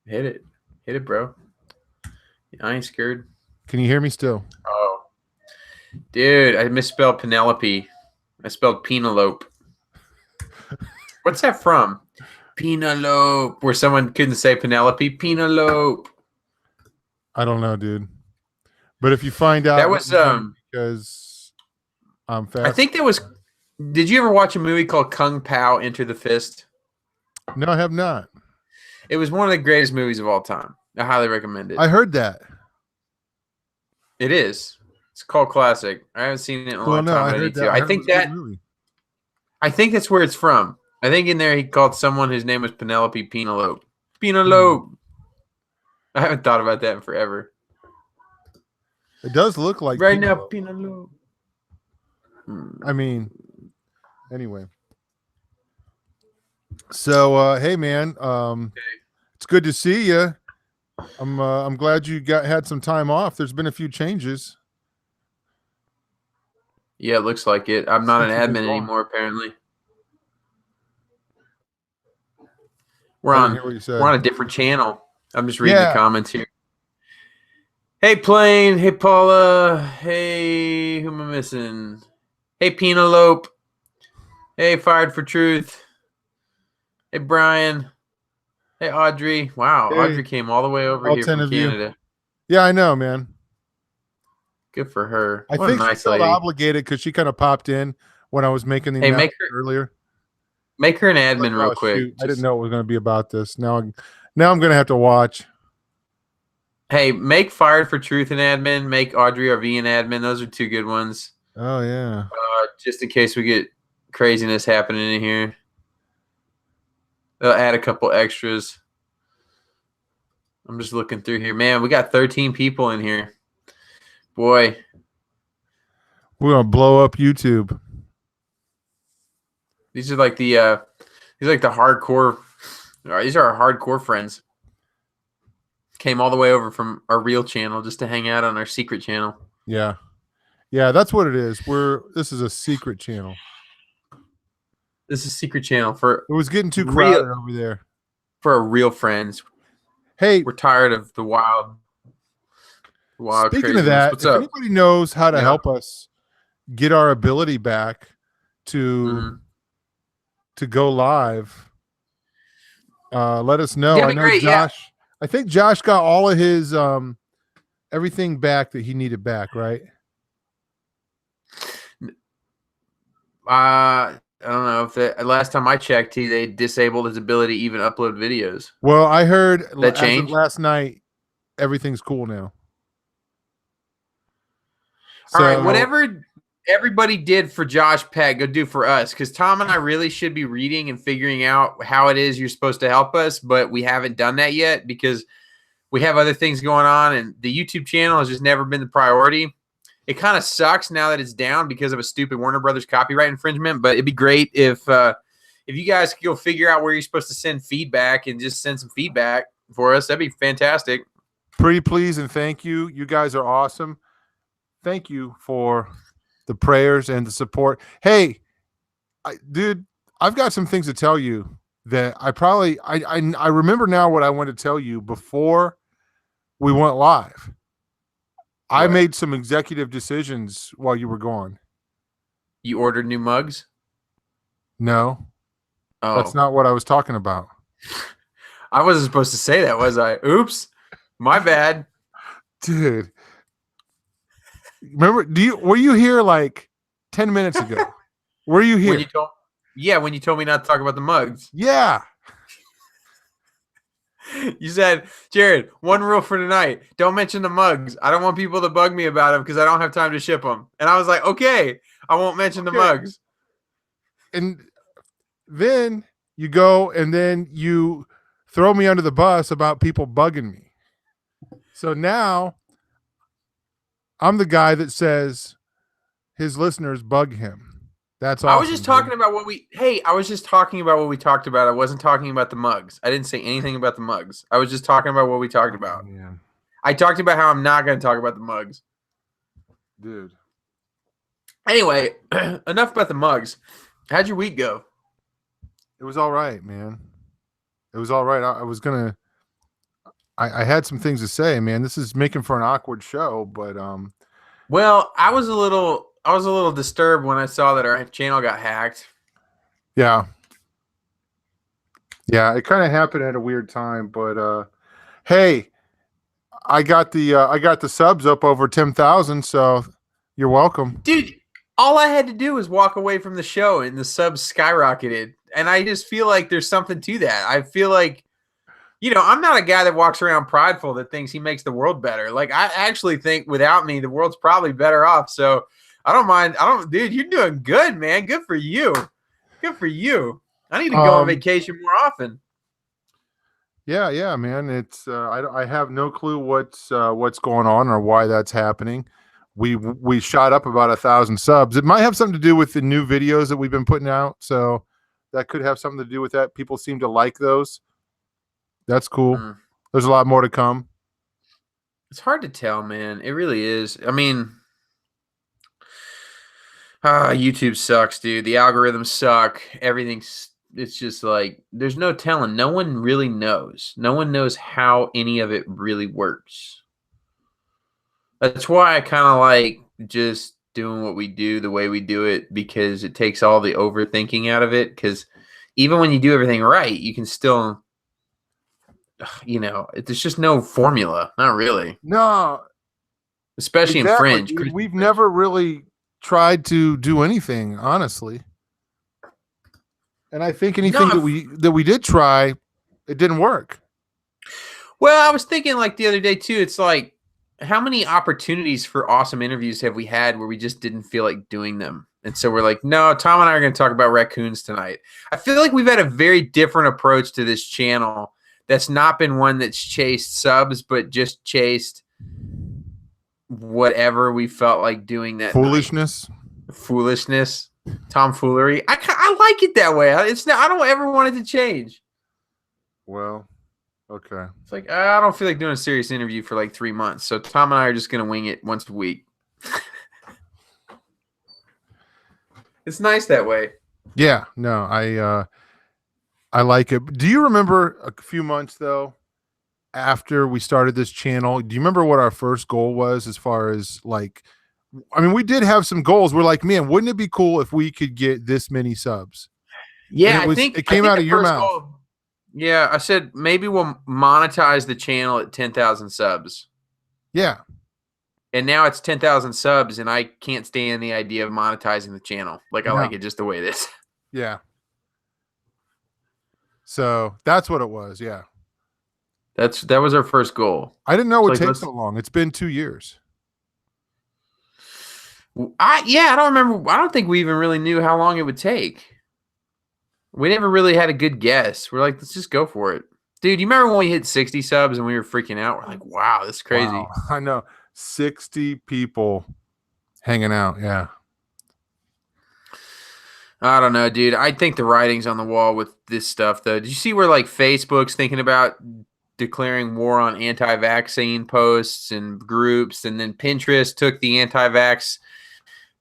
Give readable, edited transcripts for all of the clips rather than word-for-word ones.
Hit it. Hit it, bro. I ain't scared. Can you hear me still? Oh, dude, I misspelled Penelope. I spelled Penelope. What's that from? Penelope. Where someone couldn't say Penelope. Penelope. I don't know, dude. But if you find That out, let was me know because I'm I fast. think that was. Did you ever watch a movie called Kung Pao Enter the Fist? No, I have not. It was one of the greatest movies of all time. I highly recommend it. I heard that. It is. It's called classic. I haven't seen it in a Well, long no, time, I but I heard need that. to. I heard it was a good movie. I think that's where it's from. I think in there he called someone whose name was Penelope Penelope. Hmm. Penelope. I haven't thought about that in forever. It does look like Right now, Penelope. Penelope. I mean, anyway. So, hey, man, it's good to see you. I'm glad you had some time off. There's been a few changes Yeah, it looks like it. I'm not an since you've been admin gone. anymore, apparently. I didn't hear what you We're said. on a different channel. I'm just reading the Yeah. comments here. Hey, Plane. Hey, Paula. Hey, who am I missing? Hey, Penelope. Hey, Fired for Truth. Hey, Brian. Hey, Audrey. Wow, Hey, Audrey came all the way over all here 10 from of you. Canada. Yeah, I know, man. Good for her. I What a think she nice felt lady. obligated because she kind of popped in when I was making the Hey, announcement earlier. make her an Like, admin real oh quick. shoot, I didn't know it was going to be about this. Now I'm going to have to watch. Hey, make Fired for Truth an admin. Make Audrey RV an admin. Those are two good ones. Oh yeah. Just in case we get craziness happening in here. They'll add a couple extras. I'm just looking through here. Man, we got 13 people in here. Boy. We're going to blow up YouTube. These are like the hardcore. These are our hardcore friends. Came all the way over from our real channel just to hang out on our secret channel. Yeah. Yeah, that's what it is. This is a secret channel. This is a secret channel for It was getting too real crowded over there. for our real friends. Hey, We're tired of the wild speaking of craziness. that, What's if up? anybody knows how to Yeah. help us get our ability back to go live, let us know. That'd I be know great. Yeah. Josh. I think Josh got all of his everything back that he needed back, right? I don't know if the last time I checked, they disabled his ability to even upload videos. Well, I heard That as of changed? last night, everything's cool now. All right, So whatever everybody did for Josh Peck, go do for us. Because Tom and I really should be reading and figuring out how it is you're supposed to help us, but we haven't done that yet because we have other things going on, and the YouTube channel has just never been the priority. It kind of sucks now that it's down because of a stupid Warner Brothers copyright infringement, but it'd be great if you guys could go figure out where you're supposed to send feedback and just send some feedback for us. That'd be fantastic. pretty please and thank you. You guys are awesome. Thank you for the prayers and the support. Hey, dude, I've got some things to tell you that I remember now what I wanted to tell you before we went live. I What? made some executive decisions while you were gone. You ordered new mugs? No, that's Oh, not what I was talking about. I wasn't supposed to say that, was I? Oops, my bad. Dude, remember, were you here like 10 minutes ago? Were you here? When you told me not to talk about the mugs. Yeah. You said, Jared, one rule for tonight: don't mention the mugs. I don't want people to bug me about them because I don't have time to ship them. And I was like, okay, I won't mention the mugs. And then you go and then you throw me under the bus about people bugging me. So now I'm the guy that says his listeners bug him. That's awesome. I was just talking about what we talked about. I wasn't talking about the mugs. I didn't say anything about the mugs. I was just talking about what we talked about. Yeah. I talked about how I'm not going to talk about the mugs. Dude. Anyway, enough about the mugs. How'd your week go? It was all right, man. It was all right. I I had some things to say, man. This is making for an awkward show, but Well, I was a little disturbed when I saw that our channel got hacked. yeah. Yeah, it kind of happened at a weird time, but hey, I got the subs up over 10,000, so you're welcome. Dude, all I had to do was walk away from the show and the subs skyrocketed. And I just feel like there's something to that. I feel like, I'm not a guy that walks around prideful that thinks he makes the world better. Like, I actually think without me, the world's probably better off. So I don't mind. Dude, you're doing good, man. Good for you. Good for you. I need to go on vacation more often. Yeah, man. It's I have no clue what's going on or why that's happening. We shot up about 1,000 subs. It might have something to do with the new videos that we've been putting out, so that could have something to do with that. People seem to like those. That's cool. There's a lot more to come. It's hard to tell, man. It really is. I mean, YouTube sucks, dude. The algorithms suck. It's just like there's no telling. No one really knows. No one knows how any of it really works. That's why I kind of like just doing what we do the way we do it, because it takes all the overthinking out of it. Because even when you do everything right, you can still, there's just no formula. Not really. No, Especially in Fringe. We've never really tried to do anything, honestly. And I think anything that we did try, it didn't work. Well, I was thinking like the other day too, it's like, how many opportunities for awesome interviews have we had where we just didn't feel like doing them? And so we're like, no, Tom and I are going to talk about raccoons tonight. I feel like we've had a very different approach to this channel. That's not been one that's chased subs, but just chased whatever we felt like doing that foolishness. Tomfoolery. I like it that way. I don't ever want it to change. Well, okay. It's like, I don't feel like doing a serious interview for like 3 months. So Tom and I are just going to wing it once a week. It's nice that way. Yeah, no, I like it. Do you remember a few months though, after we started this channel? Do you remember what our first goal was as far as like, I mean, we did have some goals. We're like, man, wouldn't it be cool if we could get this many subs? Yeah, I think it came out of your mouth. Yeah, I said maybe we'll monetize the channel at 10,000 subs. Yeah. And now it's 10,000 subs, and I can't stand the idea of monetizing the channel. Like, I like it just the way it is. Yeah. So that's what it was. Yeah. That was our first goal. I didn't know it would take so long. It's been 2 years. I don't remember. I don't think we even really knew how long it would take. We never really had a good guess. We're like, let's just go for it. Dude, you remember when we hit 60 subs and we were freaking out? We're like, wow, this is crazy. Wow. I know. 60 people hanging out. Yeah. I don't know, dude. I think the writing's on the wall with this stuff, though. Did you see where, like, Facebook's thinking about declaring war on anti-vaccine posts and groups, and then Pinterest took the anti-vax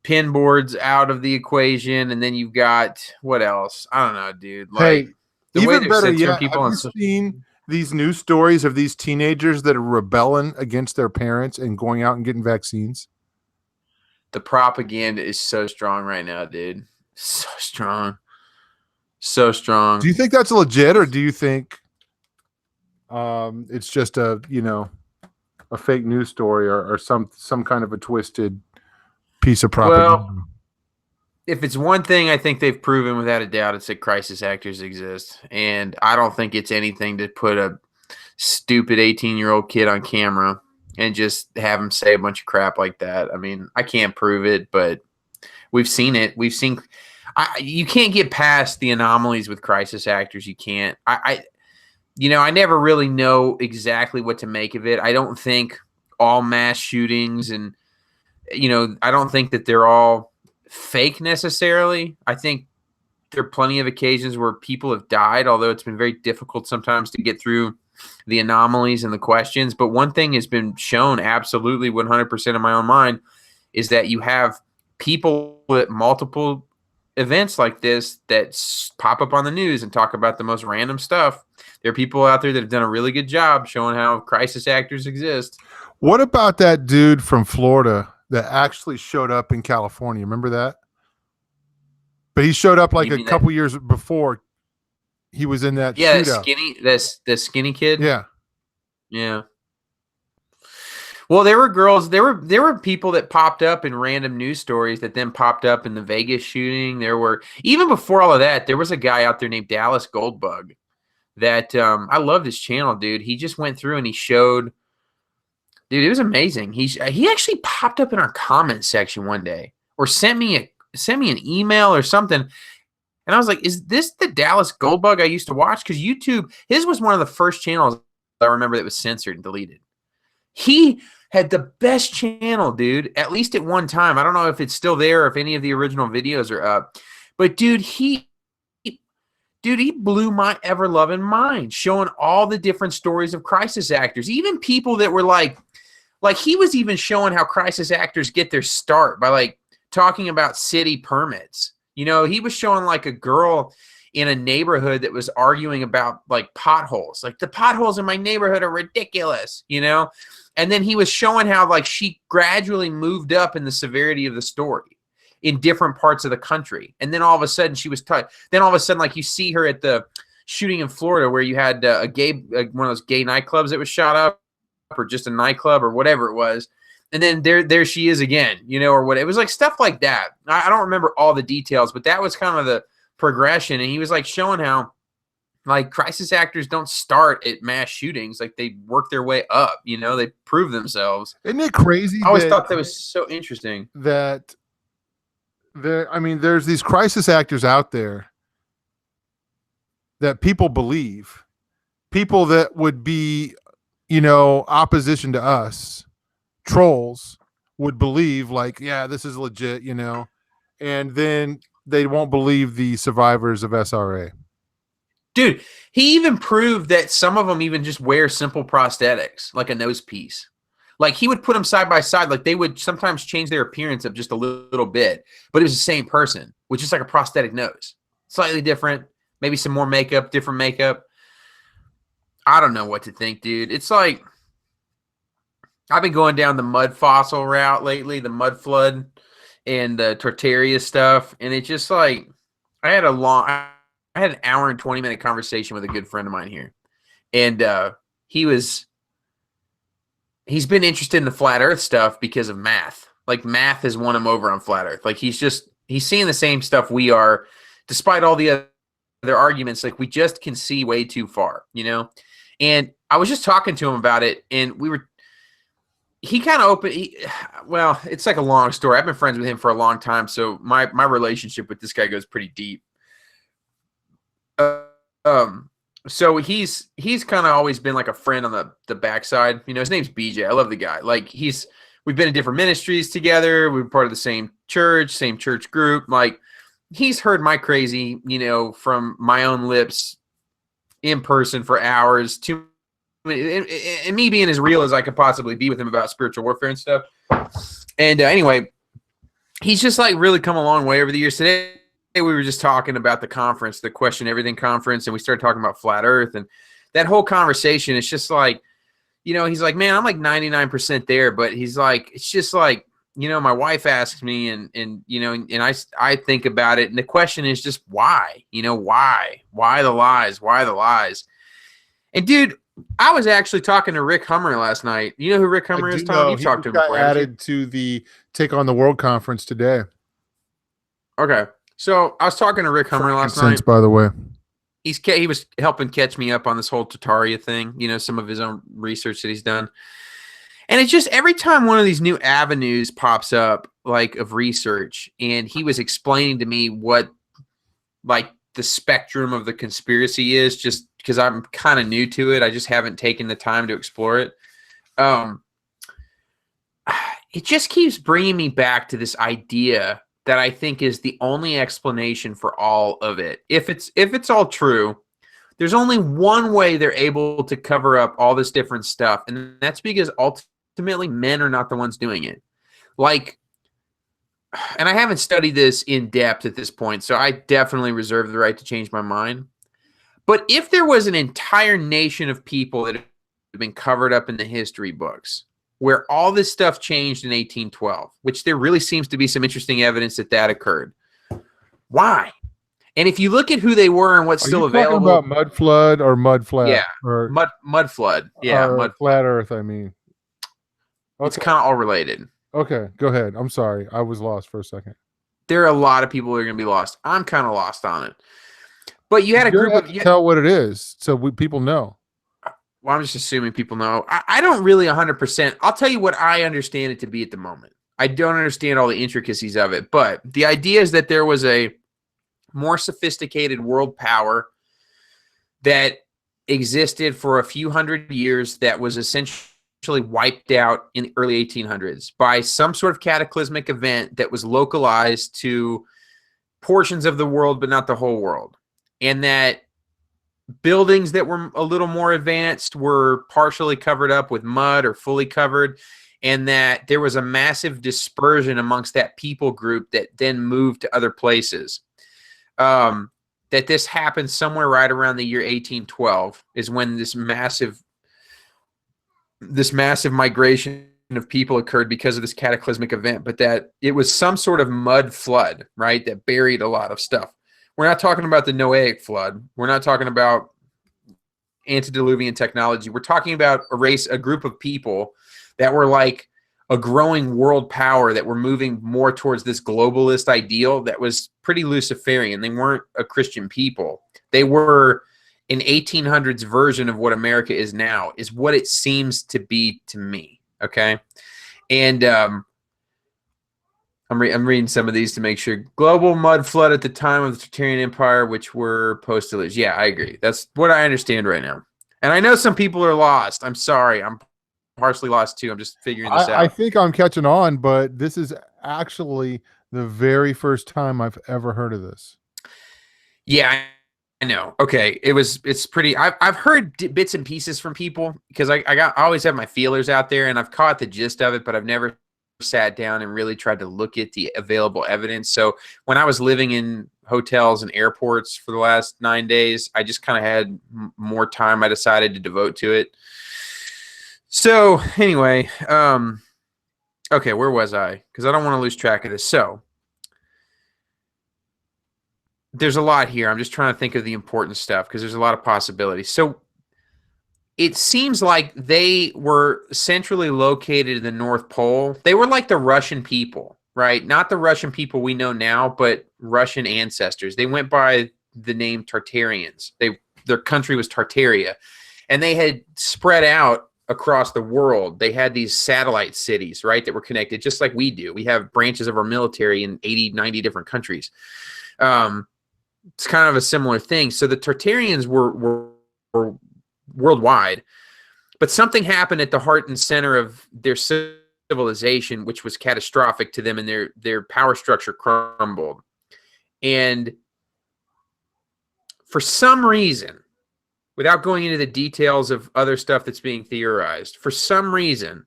pin boards out of the equation, and then you've got what else? I don't know, dude. Like, hey, even better yet, have you seen these news stories of these teenagers that are rebelling against their parents and going out and getting vaccines? The propaganda is so strong right now, dude. So strong. So strong. Do you think that's legit, or do you think it's just a fake news story or some kind of a twisted piece of propaganda? Well, if it's one thing I think they've proven without a doubt, it's that crisis actors exist. And I don't think it's anything to put a stupid 18-year-old kid on camera and just have him say a bunch of crap like that. I mean, I can't prove it, but we've seen it. You can't get past the anomalies with crisis actors. You can't. I never really know exactly what to make of it. I don't think all mass shootings and, I don't think that they're all fake necessarily. I think there are plenty of occasions where people have died, although it's been very difficult sometimes to get through the anomalies and the questions. But one thing has been shown absolutely 100% in my own mind is that you have people at multiple events like this that pop up on the news and talk about the most random stuff. there are people out there that have done a really good job showing how crisis actors exist. What about that dude from Florida that actually showed up in California? Remember that? But he showed up like You a mean that? couple years before he was in that Yeah, shootout. that skinny kid. Yeah. Yeah. Well, there were girls, there were people that popped up in random news stories that then popped up in the Vegas shooting. There were, even before all of that, there was a guy out there named Dallas Goldbug that I love this channel, dude. He just went through and he showed, dude, it was amazing. He actually popped up in our comment section one day or sent me an email or something. And I was like, is this the Dallas Goldbug I used to watch? Because YouTube, his was one of the first channels I remember that was censored and deleted. He had the best channel, dude, at least at one time. I don't know if it's still there or if any of the original videos are up. But dude, he blew my ever-loving mind, showing all the different stories of crisis actors, even people that were like he was even showing how crisis actors get their start by like talking about city permits. You know, he was showing like a girl in a neighborhood that was arguing about like potholes. Like, the potholes in my neighborhood are ridiculous, you know? And then he was showing how like she gradually moved up in the severity of the story in different parts of the country. And then all of a sudden she was then all of a sudden, like, you see her at the shooting in Florida where you had a gay, one of those gay nightclubs that was shot up, or just a nightclub or whatever it was. And then there she is again, you know, or what. It was like stuff like that. I don't remember all the details, but that was kind of the progression. And he was like showing how like crisis actors don't start at mass shootings. Like, they work their way up, you know, they prove themselves. Isn't it crazy? I always thought that was so interesting. That there's these crisis actors out there that people believe, people that would be, you know, opposition to us, trolls, would believe like, yeah, this is legit, you know, and then they won't believe the survivors of SRA. Dude, he even proved that some of them even just wear simple prosthetics, like a nose piece. Like, he would put them side by side. Like, they would sometimes change their appearance up just a little bit, but it was the same person with just like a prosthetic nose. Slightly different, maybe some more makeup, different makeup. I don't know what to think, dude. It's like, I've been going down the mud fossil route lately, the mud flood and the Tartaria stuff. And it's just like, I had an hour and 20-minute conversation with a good friend of mine here. And he's been interested in the flat earth stuff because of math. Like, math has won him over on flat earth. Like, he's seeing the same stuff we are, despite all the other arguments. Like, we just can see way too far, you know? And I was just talking to him about it, and he kind of opened, well, it's like a long story. I've been friends with him for a long time, so my relationship with this guy goes pretty deep. So he's kind of always been like a friend on the backside. You know, his name's BJ. I love the guy. Like, we've been in different ministries together. We're part of the same church group. Like, he's heard my crazy, you know, from my own lips in person for hours, and me being as real as I could possibly be with him about spiritual warfare and stuff. And anyway, he's just like really come a long way over the years. Today we were just talking about the conference, the Question Everything conference, and we started talking about flat earth, and that whole conversation is just like, you know, he's like, man, I'm like 99% there, but he's like, it's just like, you know, my wife asks me, and you know, and I think about it, and the question is just why, you know, why the lies? And dude, I was actually talking to Rick Hummer last night. You know who Rick Hummer is, Tom? You talked to him before. Added to the Take on the World conference today. Okay, so I was talking to Rick Hummer last night. By the way, he was helping catch me up on this whole Tartaria thing. You know, some of his own research that he's done. And it's just every time one of these new avenues pops up, like, of research, and he was explaining to me what, like, the spectrum of the conspiracy is, just because I'm kind of new to it. I just haven't taken the time to explore it. It just keeps bringing me back to this idea that I think is the only explanation for all of it. If it's all true, there's only one way they're able to cover up all this different stuff, and that's because ultimately men are not the ones doing it. Like, and I haven't studied this in depth at this point, so I definitely reserve the right to change my mind. But if there was an entire nation of people that have been covered up in the history books, where all this stuff changed in 1812, which there really seems to be some interesting evidence that that occurred. Why? And if you look at who they were and what's Are still you talking available, about mud flood or mud flat? yeah, Or mud flood, yeah, or mud flat flood. Earth? I mean, It's okay, kind of all related. okay, go ahead. I'm sorry, I was lost for a second. There are a lot of people who are going to be lost. I'm kind of lost on it. But you had a You're group gonna of have to tell what it is so people know. well, I'm just assuming people know. I don't really 100%. I'll tell you what I understand it to be at the moment. I don't understand all the intricacies of it, but the idea is that there was a more sophisticated world power that existed for a few hundred years that was essentially wiped out in the early 1800s by some sort of cataclysmic event that was localized to portions of the world, but not the whole world. And that buildings that were a little more advanced were partially covered up with mud or fully covered, and that there was a massive dispersion amongst that people group that then moved to other places. That this happened somewhere right around the year 1812 is when this massive migration of people occurred because of this cataclysmic event, but that it was some sort of mud flood, right, that buried a lot of stuff. We're not talking about the Noahic flood. We're not talking about antediluvian technology. We're talking about a group of people that were like a growing world power that were moving more towards this globalist ideal that was pretty Luciferian. They weren't a Christian people. They were an 1800s version of what America is now, is what it seems to be to me. Okay. And I'm reading some of these to make sure. Global mud flood at the time of the Tartarian Empire, which were post-deluge. Yeah, I agree. That's what I understand right now. And I know some people are lost. I'm sorry. I'm partially lost too. I'm just figuring this out. I think I'm catching on, but this is actually the very first time I've ever heard of this. Yeah, I know. Okay, it's pretty. I've heard bits and pieces from people because I always have my feelers out there, and I've caught the gist of it, but I've never sat down and really tried to look at the available evidence. So when I was living in hotels and airports for the last 9 days, I just kind of had more time I decided to devote to it. So anyway, okay, where was I? Because I don't want to lose track of this. So there's a lot here. I'm just trying to think of the important stuff because there's a lot of possibilities. So it seems like they were centrally located in the North Pole. They were like the Russian people, right? Not the Russian people we know now, but Russian ancestors. They went by the name Tartarians. Their country was Tartaria, and they had spread out across the world. They had these satellite cities, right, that were connected just like we do. We have branches of our military in 80, 90 different countries. It's kind of a similar thing. So the Tartarians were worldwide, but something happened at the heart and center of their civilization, which was catastrophic to them, and their power structure crumbled. And for some reason, without going into the details of other stuff that's being theorized, for some reason,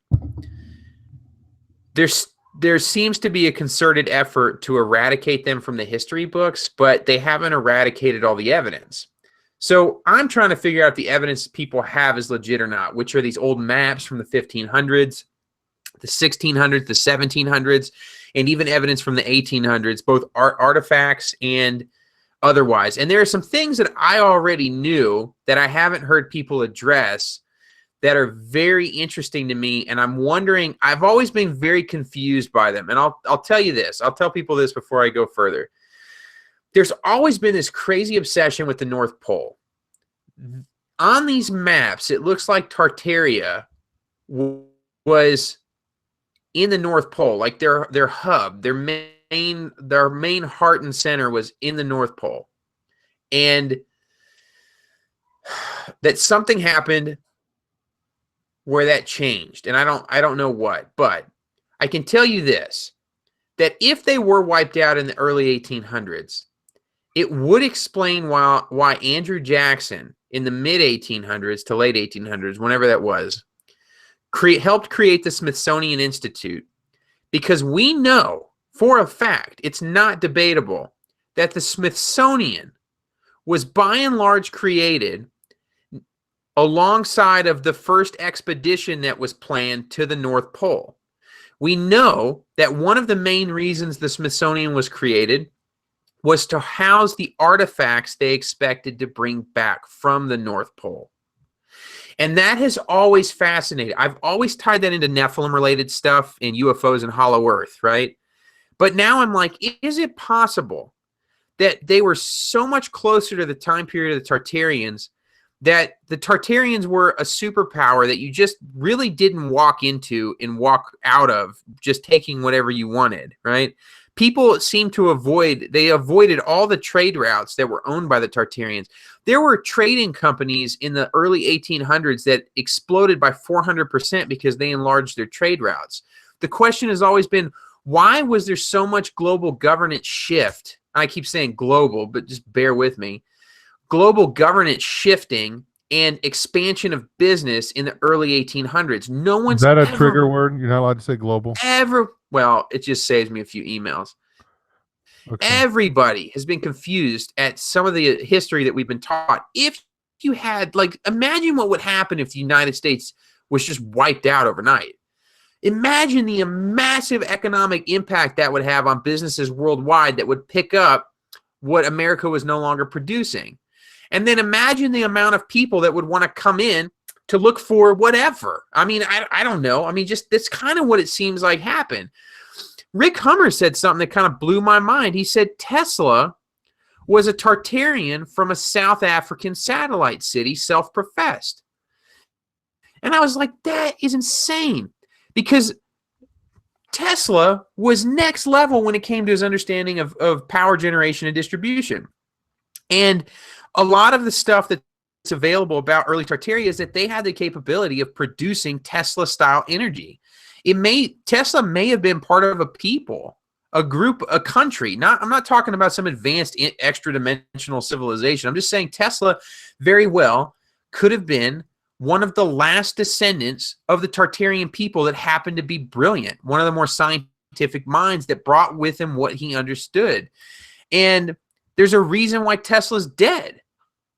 there seems to be a concerted effort to eradicate them from the history books, but they haven't eradicated all the evidence. So I'm trying to figure out if the evidence people have is legit or not, which are these old maps from the 1500s, the 1600s, the 1700s, and even evidence from the 1800s, both artifacts and otherwise. And there are some things that I already knew that I haven't heard people address that are very interesting to me. And I'm wondering, I've always been very confused by them. And I'll tell you this. I'll tell people this before I go further. There's always been this crazy obsession with the North Pole. On these maps, it looks like Tartaria was in the North Pole, like their hub, their main heart and center was in the North Pole. And that something happened where that changed. And I don't know what, but I can tell you this, that if they were wiped out in the early 1800s, it would explain why Andrew Jackson in the mid 1800s to late 1800s, whenever that was, helped create the Smithsonian Institute, because we know for a fact, it's not debatable, that the Smithsonian was by and large created alongside of the first expedition that was planned to the North Pole. We know that one of the main reasons the Smithsonian was created was to house the artifacts they expected to bring back from the North Pole. And that has always fascinated. I've always tied that into Nephilim-related stuff and UFOs and Hollow Earth, right? But now I'm like, is it possible that they were so much closer to the time period of the Tartarians that the Tartarians were a superpower that you just really didn't walk into and walk out of just taking whatever you wanted, right? People seem to avoided all the trade routes that were owned by the Tartarians. There were trading companies in the early 1800s that exploded by 400% because they enlarged their trade routes. The question has always been, why was there so much global governance shift? I keep saying global, but just bear with me. Global governance shifting and expansion of business in the early 1800s. No one's Is that a trigger word? You're not allowed to say global? Well, it just saves me a few emails. Okay. Everybody has been confused at some of the history that we've been taught. If you had, like, imagine what would happen if the United States was just wiped out overnight. Imagine the massive economic impact that would have on businesses worldwide that would pick up what America was no longer producing. And then imagine the amount of people that would want to come in to look for whatever. I mean, I don't know. I mean, just that's kind of what it seems like happened. Rick Hummer said something that kind of blew my mind. He said Tesla was a Tartarian from a South African satellite city, self-professed. And I was like, that is insane. Because Tesla was next level when it came to his understanding of power generation and distribution. And a lot of the stuff that's available about early Tartaria is that they had the capability of producing Tesla-style energy. Tesla may have been part of a people, a group, a country. I'm not talking about some advanced extra-dimensional civilization. I'm just saying Tesla very well could have been one of the last descendants of the Tartarian people that happened to be brilliant, one of the more scientific minds that brought with him what he understood. And there's a reason why Tesla's dead.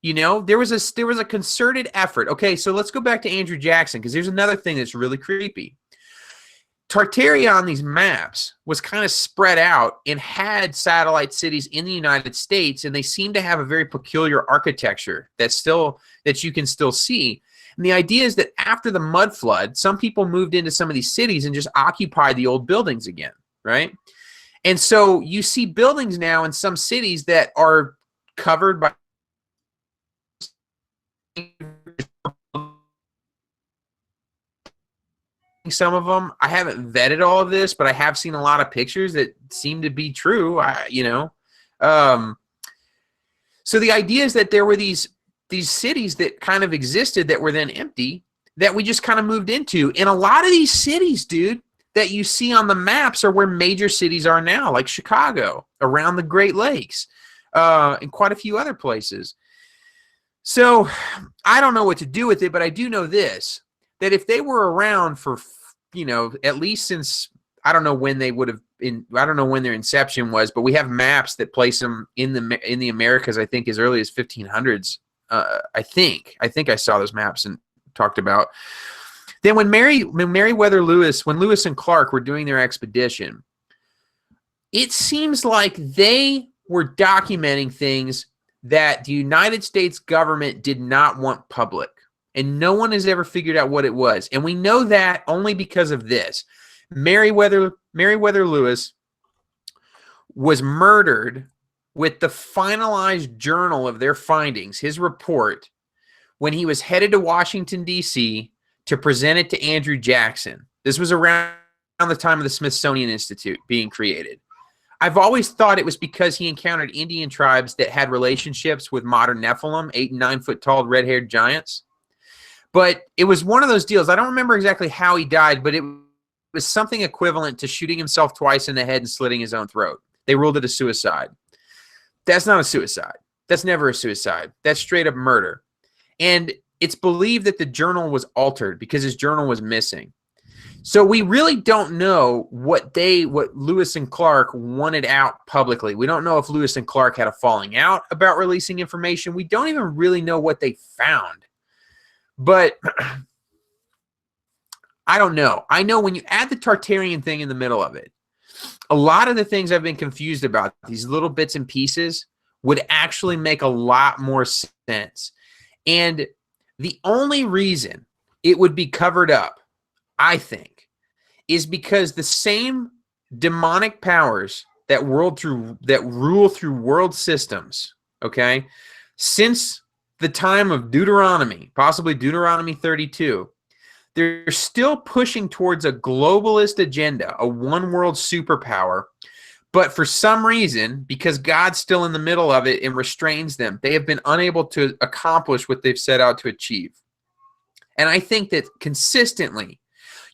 You know, there was a concerted effort. Okay, so let's go back to Andrew Jackson, because there's another thing that's really creepy. Tartaria on these maps was kind of spread out and had satellite cities in the United States, and they seem to have a very peculiar architecture that you can still see. And the idea is that after the mud flood, some people moved into some of these cities and just occupied the old buildings again, right? And so you see buildings now in some cities that are covered by some of them. I haven't vetted all of this, but I have seen a lot of pictures that seem to be true. So the idea is that there were these cities that kind of existed that were then empty that we just kind of moved into. And a lot of these cities, dude, that you see on the maps are where major cities are now, like Chicago, around the Great Lakes, and quite a few other places. So I don't know what to do with it, but I do know this, that if they were around for, at least since, I don't know when they would have been, I don't know when their inception was, but we have maps that place them in the Americas, I think, as early as 1500s. I think I saw those maps and talked about. Then when Lewis and Clark were doing their expedition, it seems like they were documenting things that the United States government did not want public, and no one has ever figured out what it was. And we know that only because of this. Meriwether Lewis was murdered with the finalized journal of their findings, his report, when he was headed to Washington, D.C. to present it to Andrew Jackson. This was around the time of the Smithsonian Institute being created. I've always thought it was because he encountered Indian tribes that had relationships with modern Nephilim, 8 and 9 foot tall red-haired giants. But it was one of those deals. I don't remember exactly how he died, but it was something equivalent to shooting himself twice in the head and slitting his own throat. They ruled it a suicide. That's not a suicide. That's never a suicide. That's straight up murder. And it's believed that the journal was altered because his journal was missing. So we really don't know what Lewis and Clark wanted out publicly. We don't know if Lewis and Clark had a falling out about releasing information. We don't even really know what they found. But I don't know. I know when you add the Tartarian thing in the middle of it, a lot of the things I've been confused about, these little bits and pieces, would actually make a lot more sense. And the only reason it would be covered up, I think, is because the same demonic powers that rule through world systems, okay, since the time of Deuteronomy, possibly Deuteronomy 32, they're still pushing towards a globalist agenda, a one world superpower. But for some reason, because God's still in the middle of it and restrains them, they have been unable to accomplish what they've set out to achieve. And I think that consistently,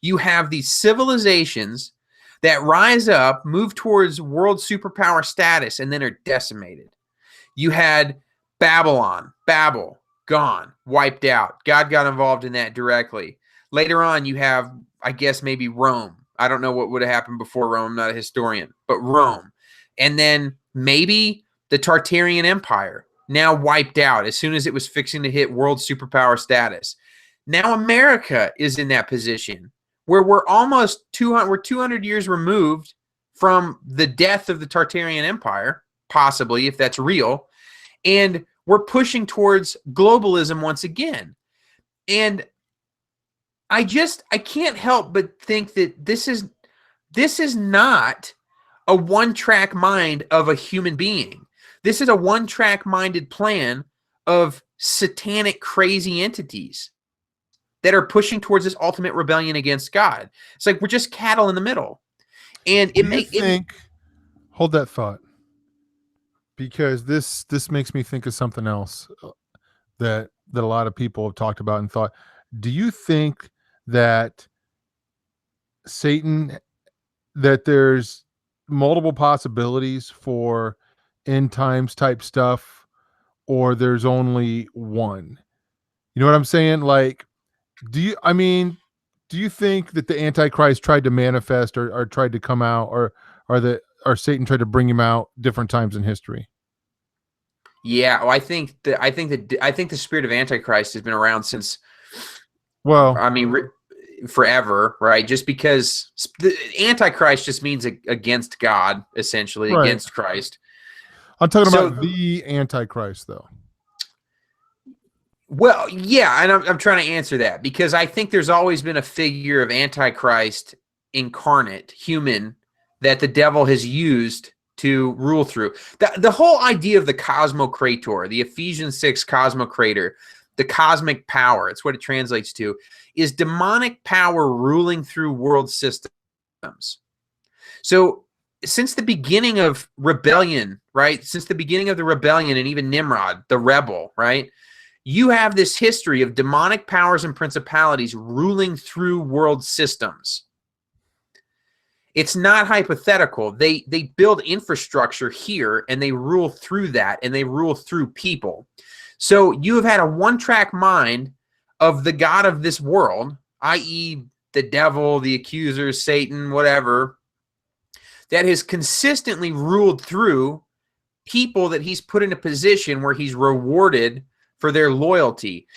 you have these civilizations that rise up, move towards world superpower status, and then are decimated. You had Babylon, Babel, gone, wiped out. God got involved in that directly. Later on, you have, I guess, maybe Rome. I don't know what would have happened before Rome. I'm not a historian, but Rome. And then maybe the Tartarian Empire, now wiped out as soon as it was fixing to hit world superpower status. Now America is in that position where we're almost 200 years removed from the death of the Tartarian Empire, possibly, if that's real. And we're pushing towards globalism once again. And I can't help but think that this is not a one-track mind of a human being. This is a one-track minded plan of satanic, crazy entities that are pushing towards this ultimate rebellion against God. It's like we're just cattle in the middle. And hold that thought, because this makes me think of something else that a lot of people have talked about and thought. Do you think that there's multiple possibilities for end times type stuff, or there's only one? You know what I'm saying? Like, do you think that the Antichrist tried to manifest or tried to come out, or Satan tried to bring him out different times in history? Yeah, well, I think the spirit of Antichrist has been around since, well, I mean, forever, right? Just because the Antichrist just means against God, essentially, right, against Christ. I'm talking about the Antichrist, though. Well, yeah, and I'm trying to answer that because I think there's always been a figure of Antichrist incarnate, human, that the devil has used to rule through. The whole idea of the cosmocrator, the Ephesians 6 cosmocrator, the cosmic power, it's what it translates to, is demonic power ruling through world systems. So since the beginning of rebellion, right? Since the beginning of the rebellion and even Nimrod, the rebel, right? You have this history of demonic powers and principalities ruling through world systems. It's not hypothetical. They build infrastructure here and they rule through that and they rule through people. So you have had a one-track mind of the God of this world, i.e. the devil, the accuser, Satan, whatever, that has consistently ruled through people that he's put in a position where he's rewarded for their loyalty.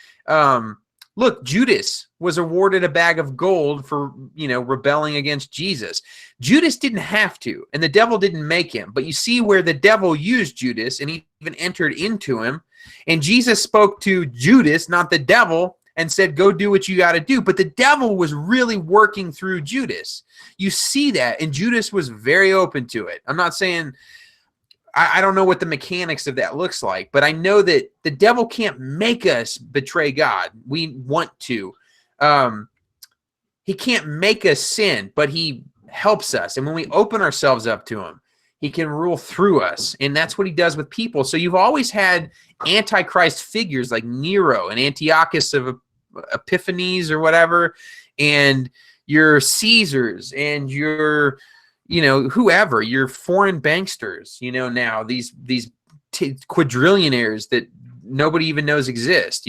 Look, Judas was awarded a bag of gold for, rebelling against Jesus. Judas didn't have to, and the devil didn't make him. But you see where the devil used Judas, and he even entered into him. And Jesus spoke to Judas, not the devil, and said, go do what you got to do. But the devil was really working through Judas. You see that, and Judas was very open to it. I'm not saying... I don't know what the mechanics of that looks like, but I know that the devil can't make us betray God. We want to. He can't make us sin, but he helps us. And when we open ourselves up to him, he can rule through us. And that's what he does with people. So you've always had Antichrist figures like Nero and Antiochus of Epiphanes or whatever, and your Caesars and your... whoever, your foreign banksters, now these quadrillionaires that nobody even knows exist,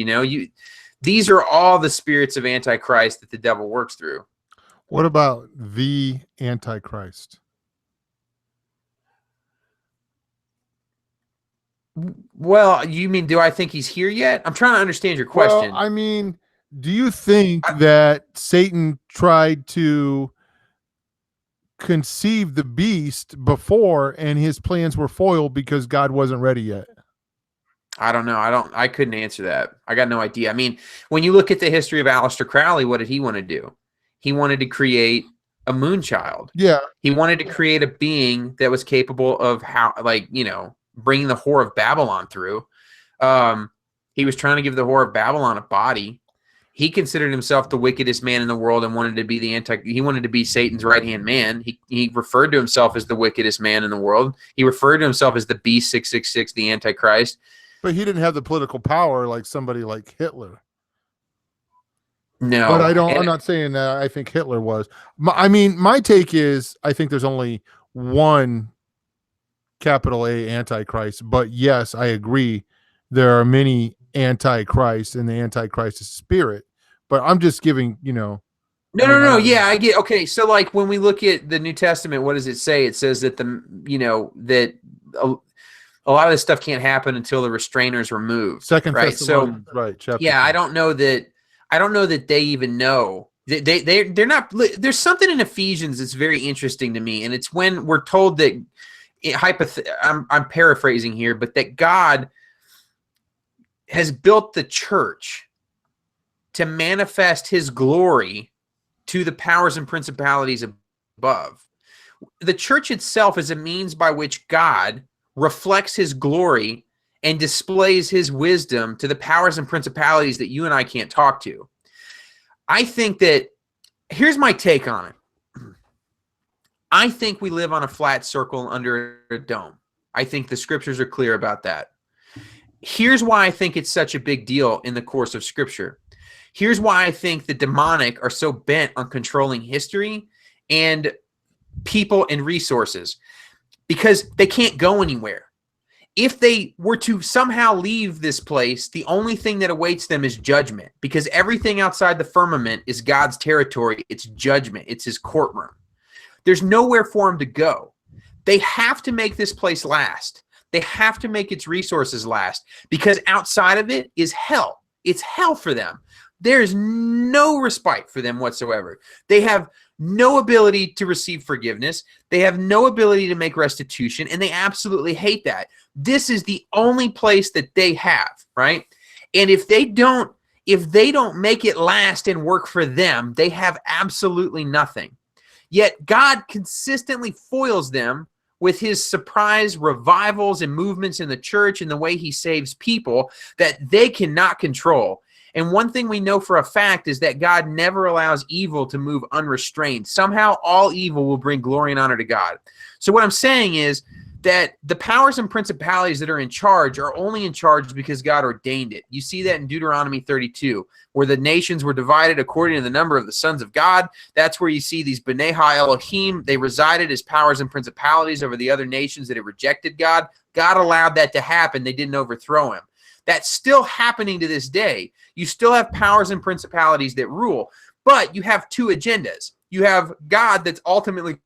these are all the spirits of Antichrist that the devil works through. What about the Antichrist? Well, you mean, do I think he's here yet? I'm trying to understand your Well, question. I mean, do you think I, that Satan tried to conceive the beast before and his plans were foiled because God wasn't ready yet? I don't know. I couldn't answer that. I got no idea. I mean, when you look at the history of Aleister Crowley, what did he want to do? He wanted to create a moon child. Yeah. He wanted to create a being that was capable of bringing the whore of Babylon through. He was trying to give the whore of Babylon a body. He considered himself the wickedest man in the world and wanted to be he wanted to be Satan's right-hand man. He referred to himself as the wickedest man in the world. He referred to himself as the beast 666, the Antichrist. But he didn't have the political power like somebody like Hitler. No. But I'm not saying that I think Hitler was. My take is I think there's only one capital A Antichrist. But yes, I agree. There are many Antichrists and the Antichrist is spirit. But I'm just giving, No. Yeah, I get. Okay, so like when we look at the New Testament, what does it say? It says that that a lot of this stuff can't happen until the restrainers removed. Second right? Thessalonians, right? Chapter Yeah, 2. I don't know that they even know. They're not. There's something in Ephesians that's very interesting to me, and it's when we're told that I'm paraphrasing here, but that God has built the church to manifest his glory to the powers and principalities above. The church itself is a means by which God reflects his glory and displays his wisdom to the powers and principalities that you and I can't talk to. I think that, here's my take on it. I think we live on a flat circle under a dome. I think the scriptures are clear about that. Here's why I think it's such a big deal in the course of scripture. Here's why I think the demonic are so bent on controlling history and people and resources, because they can't go anywhere. If they were to somehow leave this place, the only thing that awaits them is judgment, because everything outside the firmament is God's territory. It's judgment. It's his courtroom. There's nowhere for them to go. They have to make this place last. They have to make its resources last, because outside of it is hell. It's hell for them. There is no respite for them whatsoever. They have no ability to receive forgiveness. They have no ability to make restitution, and they absolutely hate that. This is the only place that they have, right? And if they don't make it last and work for them, they have absolutely nothing. Yet God consistently foils them with his surprise revivals and movements in the church and the way he saves people that they cannot control. And one thing we know for a fact is that God never allows evil to move unrestrained. Somehow all evil will bring glory and honor to God. So what I'm saying is that the powers and principalities that are in charge are only in charge because God ordained it. You see that in Deuteronomy 32, where the nations were divided according to the number of the sons of God. That's where you see these B'nai Ha-Elohim. They resided as powers and principalities over the other nations that had rejected God. God allowed that to happen. They didn't overthrow him. That's still happening to this day. You still have powers and principalities that rule, but you have two agendas. You have God that's ultimately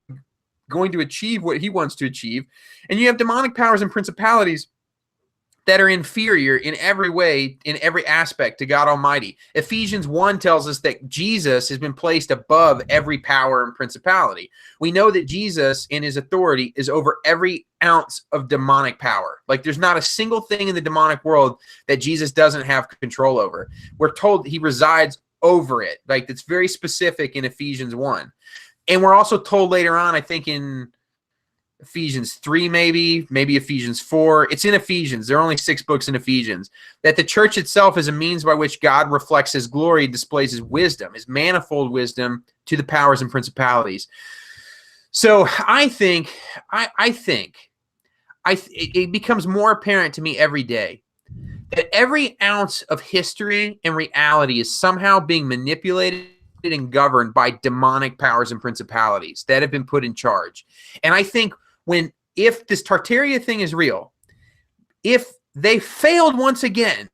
going to achieve what he wants to achieve, and you have demonic powers and principalities that are inferior in every way, in every aspect to God Almighty. Ephesians 1 tells us that Jesus has been placed above every power and principality. We know that Jesus in his authority is over every ounce of demonic power. Like, there's not a single thing in the demonic world that Jesus doesn't have control over. We're told he resides over it. Like, that's very specific in Ephesians 1. And we're also told later on, I think in Ephesians 3, maybe Ephesians 4. It's in Ephesians. There are only 6 books in Ephesians. That the church itself is a means by which God reflects his glory, displays his wisdom, his manifold wisdom to the powers and principalities. So I think it becomes more apparent to me every day that every ounce of history and reality is somehow being manipulated and governed by demonic powers and principalities that have been put in charge. And I think if this Tartaria thing is real, if they failed once again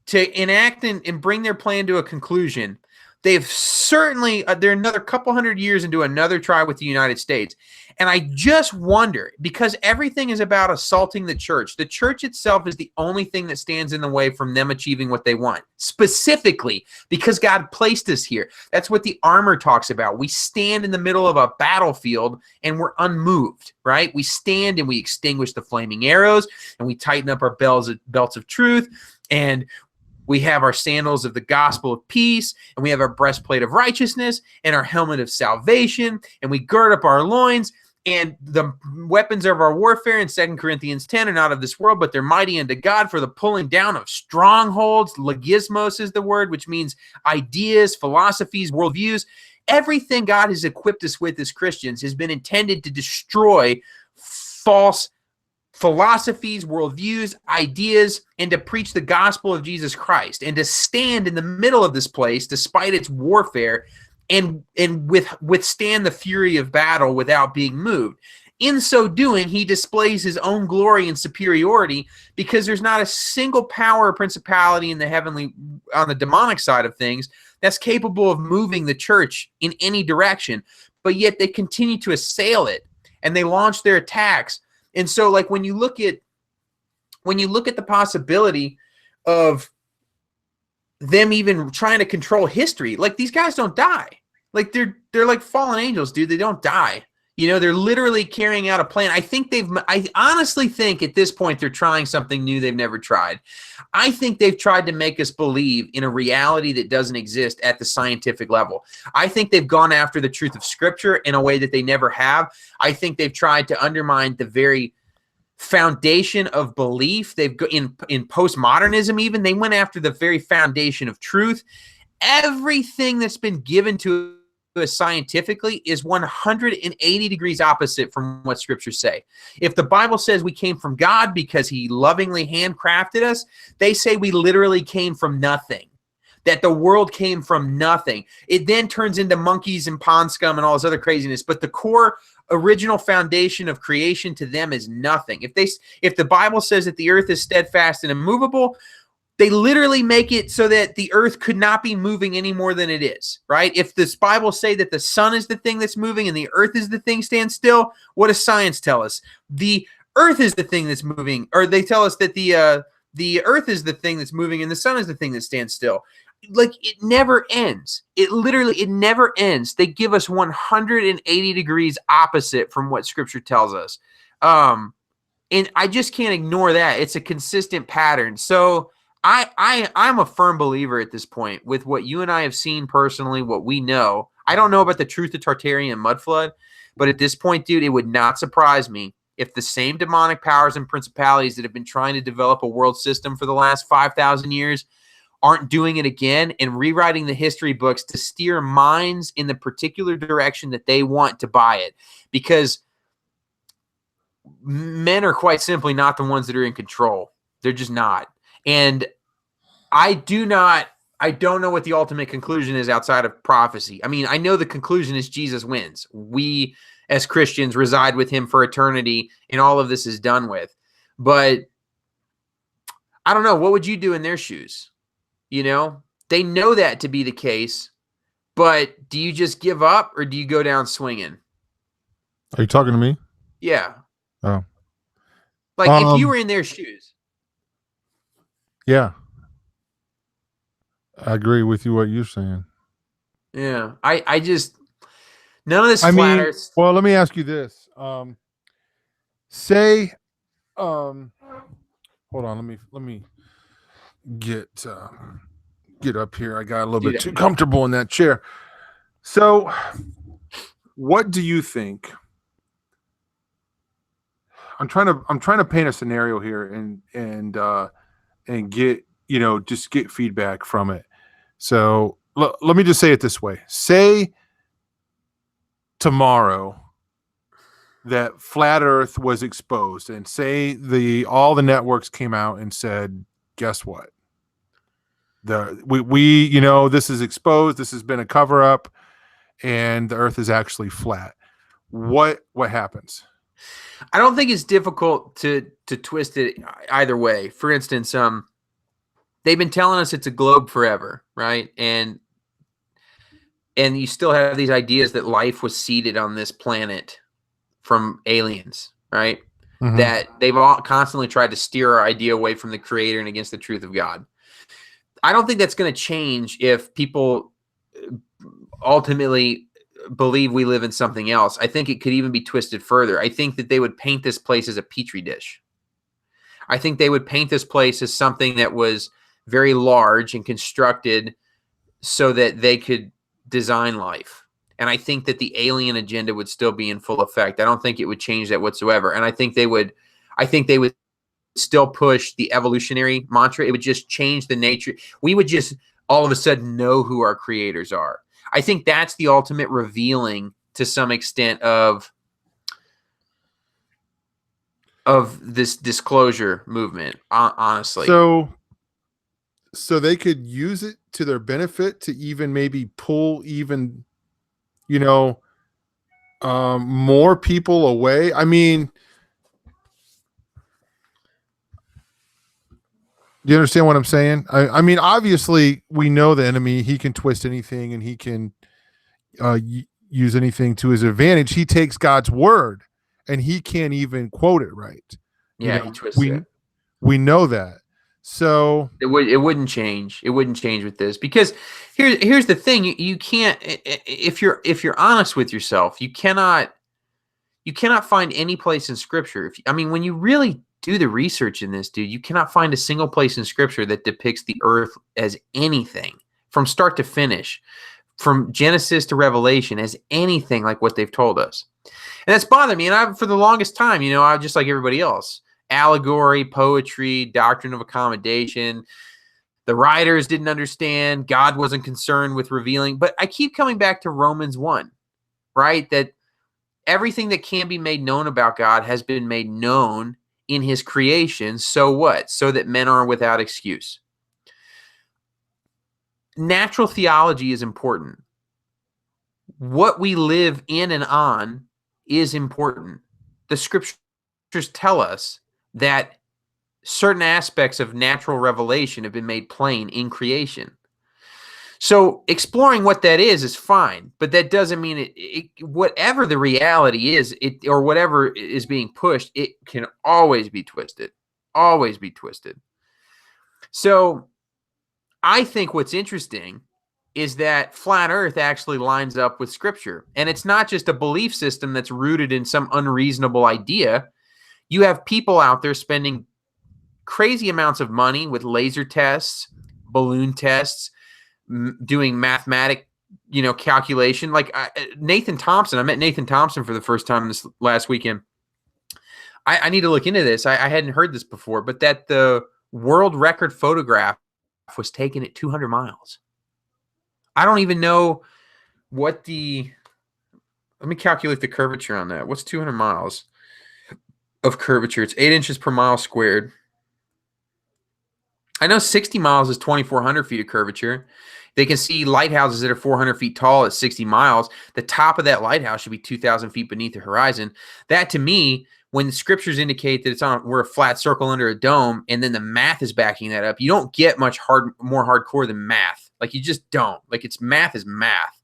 to enact and bring their plan to a conclusion, They've certainly, they're another couple hundred years into another try with the United States. And I just wonder, because everything is about assaulting the church itself is the only thing that stands in the way from them achieving what they want, specifically because God placed us here. That's what the armor talks about. We stand in the middle of a battlefield and we're unmoved, right? We stand and we extinguish the flaming arrows and we tighten up our belts of truth, and we have our sandals of the gospel of peace, and we have our breastplate of righteousness and our helmet of salvation, and we gird up our loins. And the weapons of our warfare in 2 Corinthians 10 are not of this world, but they're mighty unto God for the pulling down of strongholds. Logismos is the word, which means ideas, philosophies, worldviews. Everything God has equipped us with as Christians has been intended to destroy false philosophies, worldviews, ideas, and to preach the gospel of Jesus Christ, and to stand in the middle of this place despite its warfare and withstand the fury of battle without being moved. In so doing, he displays his own glory and superiority, because there's not a single power or principality in the heavenly, on the demonic side of things, that's capable of moving the church in any direction. But yet they continue to assail it, and they launch their attacks. And so, like, when you look at the possibility of them even trying to control history, like, these guys don't die. Like, they're like fallen angels, dude. They don't die. You know, they're literally carrying out a plan. I honestly think at this point they're trying something new they've never tried. I think they've tried to make us believe in a reality that doesn't exist at the scientific level. I think they've gone after the truth of Scripture in a way that they never have. I think they've tried to undermine the very foundation of belief. They've in postmodernism, even they went after the very foundation of truth. Everything that's been given to us scientifically is 180 degrees opposite from what scriptures say. If the Bible says we came from God because he lovingly handcrafted us, they say we literally came from nothing, that the world came from nothing. It then turns into monkeys and pond scum and all this other craziness, but the core original foundation of creation to them is nothing. If the Bible says that the earth is steadfast and immovable, they literally make it so that the earth could not be moving any more than it is, right? If this Bible say that the sun is the thing that's moving and the earth is the thing stands still, what does science tell us? The earth is the thing that's moving, or they tell us that the earth is the thing that's moving and the sun is the thing that stands still. Like, it never ends. It never ends. They give us 180 degrees opposite from what scripture tells us. And I just can't ignore that. It's a consistent pattern. So I'm a firm believer at this point with what you and I have seen personally, what we know. I don't know about the truth of Tartarian mud flood, but at this point, dude, it would not surprise me if the same demonic powers and principalities that have been trying to develop a world system for the last 5,000 years aren't doing it again and rewriting the history books to steer minds in the particular direction that they want to buy it. Because men are quite simply not the ones that are in control. They're just not. And I don't know what the ultimate conclusion is outside of prophecy. I mean, I know the conclusion is Jesus wins. We as Christians reside with him for eternity, and all of this is done with. But I don't know. What would you do in their shoes? You know, they know that to be the case, but do you just give up or do you go down swinging? Are you talking to me? Yeah. Oh. Like, if you were in their shoes. Yeah. I agree with you what you're saying. Yeah. I just, none of this flatters. Well, let me ask you this. Say, hold on, let me get up here. I got a little bit too comfortable in that chair. So, what do you think? I'm trying to paint a scenario here and get, just get feedback from it. So let me just say it this way. Say tomorrow that flat Earth was exposed, and say all the networks came out and said, guess what? We this is exposed. This has been a cover up, and the Earth is actually flat. What happens? I don't think it's difficult to twist it either way. For instance, they've been telling us it's a globe forever, right? And And you still have these ideas that life was seeded on this planet from aliens, right? Mhm. That they've all constantly tried to steer our idea away from the creator and against the truth of God. I don't think that's going to change if people ultimately believe we live in something else. I think it could even be twisted further. I think that they would paint this place as a petri dish. I think they would paint this place as something that was very large and constructed so that they could design life. And I think that the alien agenda would still be in full effect. I don't think it would change that whatsoever. And I think they would still push the evolutionary mantra. It would just change the nature. We would just all of a sudden know who our creators are. I think that's the ultimate revealing to some extent of this disclosure movement, honestly. So they could use it to their benefit to even maybe pull even, you know, more people away. I mean, do you understand what I'm saying? I mean, obviously, we know the enemy. He can twist anything, and he can use anything to his advantage. He takes God's word, and he can't even quote it right. Yeah, he twists it. We know that. So it wouldn't change. It wouldn't change with this, because here's the thing: you can't, if you're honest with yourself, you cannot find any place in Scripture. When you really do the research in this, dude, you cannot find a single place in Scripture that depicts the earth as anything from start to finish, from Genesis to Revelation, as anything like what they've told us. And that's bothered me. And for the longest time, I just like everybody else, allegory, poetry, doctrine of accommodation. The writers didn't understand. God wasn't concerned with revealing. But I keep coming back to Romans 1, right? That everything that can be made known about God has been made known in his creation. So what? So that men are without excuse. Natural theology is important. What we live in and on is important. The scriptures tell us that certain aspects of natural revelation have been made plain in creation. So exploring what that is fine, but that doesn't mean whatever the reality is, or whatever is being pushed, it can always be twisted. Always be twisted. So I think what's interesting is that flat earth actually lines up with Scripture. And it's not just a belief system that's rooted in some unreasonable idea. You have people out there spending crazy amounts of money with laser tests, balloon tests, doing mathematic, calculation. Like Nathan Thompson. I met Nathan Thompson for the first time this last weekend. I need to look into this. I hadn't heard this before, but that the world record photograph was taken at 200 miles. I don't even know what let me calculate the curvature on that. What's 200 miles of curvature? It's 8 inches per mile squared. I know 60 miles is 2,400 feet of curvature. They can see lighthouses that are 400 feet tall at 60 miles. The top of that lighthouse should be 2,000 feet beneath the horizon. That, to me, when the scriptures indicate that we're a flat circle under a dome, and then the math is backing that up, you don't get much more hardcore than math. Like, you just don't. Like, math is math.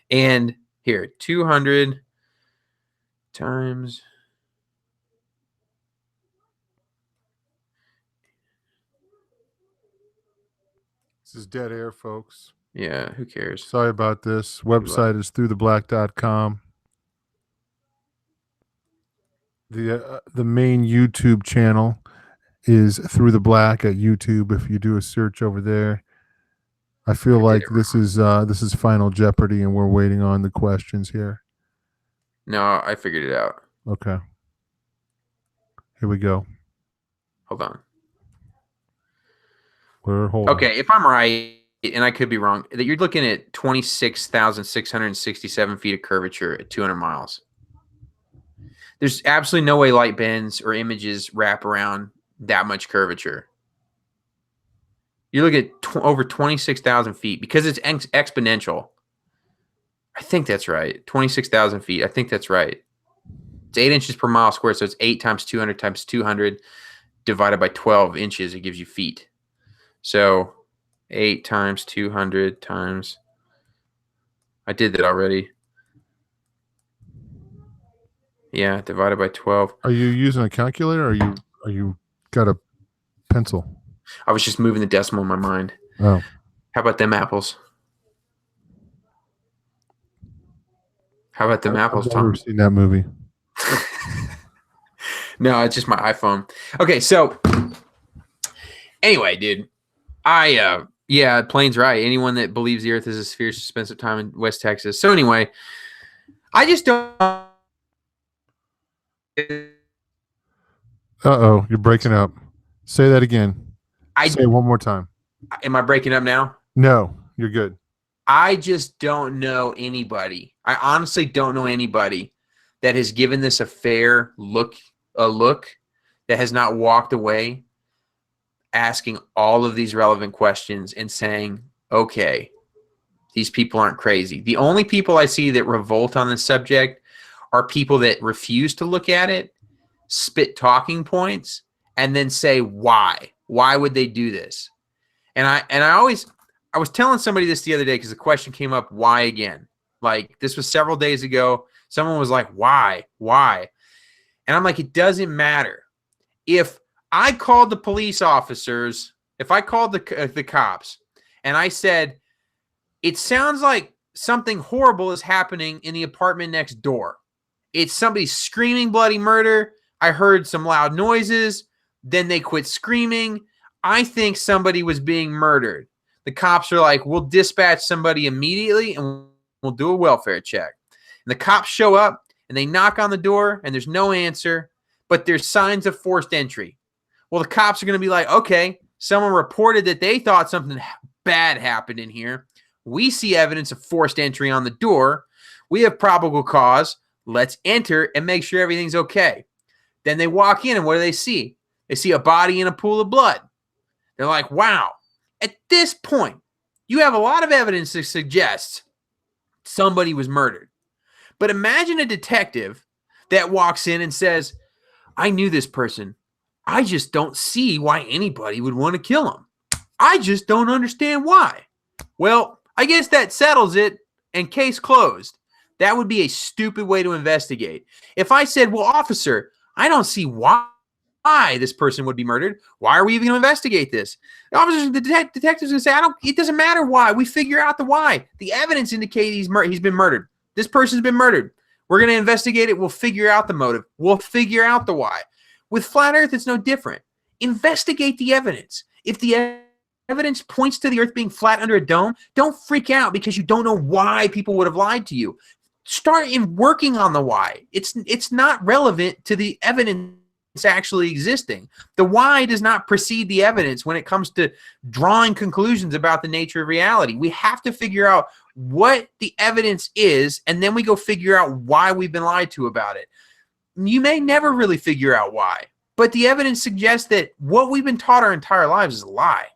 And here, 200 times... this is dead air, folks. Yeah, who cares? Sorry about this. Website is throughtheblack.com. The main YouTube channel is Through the Black at YouTube. If you do a search over there, I feel like this is Final Jeopardy, and we're waiting on the questions here. No, I figured it out. Okay. Here we go. Hold on. We're holding. Okay, if I'm right, and I could be wrong, that you're looking at 26,667 feet of curvature at 200 miles. There's absolutely no way light bends or images wrap around that much curvature. You look at over 26,000 feet because it's exponential. I think that's right. 26,000 feet. I think that's right. It's 8 inches per mile squared, so it's 8 times 200 times 200 divided by 12 inches. It gives you feet. So 8 times 200 times I did that already. Yeah, divided by 12. Are you using a calculator, or are you got a pencil? I was just moving the decimal in my mind. Oh, How about them apples? How about them I've apples, never Tom? seen that movie. No, it's just my iPhone. Okay, so anyway, dude, yeah, Plain's right. Anyone that believes the Earth is a sphere spends some time in West Texas. So anyway, I just don't. Uh-oh, you're breaking up. Say that again. Say it one more time. Am I breaking up now? No, you're good. I just don't know anybody. I honestly don't know anybody that has given this a fair look, that has not walked away asking all of these relevant questions and saying, okay, these people aren't crazy. The only people I see that revolt on this subject are people that refuse to look at it, spit talking points, and then say why. Why would they do this? And I was telling somebody this the other day because the question came up, why again? Like, this was several days ago. Someone was like, why? Why? And I'm like, it doesn't matter. If I called the police officers, if I called the cops and I said, it sounds like something horrible is happening in the apartment next door. It's somebody screaming bloody murder. I heard some loud noises. Then they quit screaming. I think somebody was being murdered. The cops are like, we'll dispatch somebody immediately and we'll do a welfare check. And the cops show up and they knock on the door and there's no answer, but there's signs of forced entry. Well, the cops are going to be like, okay, someone reported that they thought something bad happened in here. We see evidence of forced entry on the door. We have probable cause. Let's enter and make sure everything's okay. Then they walk in and what do they see? They see a body in a pool of blood. They're like, wow. At this point, you have a lot of evidence to suggest somebody was murdered. But imagine a detective that walks in and says, I knew this person. I just don't see why anybody would want to kill him. I just don't understand why. Well, I guess that settles it and case closed. That would be a stupid way to investigate. If I said, well, officer, I don't see why this person would be murdered. Why are we even going to investigate this? The officers, the detectives going to say, it doesn't matter why. We figure out the why. The evidence indicates he's been murdered. This person's been murdered. We're going to investigate it. We'll figure out the motive. We'll figure out the why. With flat earth, it's no different. Investigate the evidence. If the evidence points to the earth being flat under a dome, don't freak out because you don't know why people would have lied to you. Start in working on the why. It's not relevant to the evidence actually existing. The why does not precede the evidence when it comes to drawing conclusions about the nature of reality. We have to figure out what the evidence is, and then we go figure out why we've been lied to about it. You may never really figure out why, but the evidence suggests that what we've been taught our entire lives is a lie.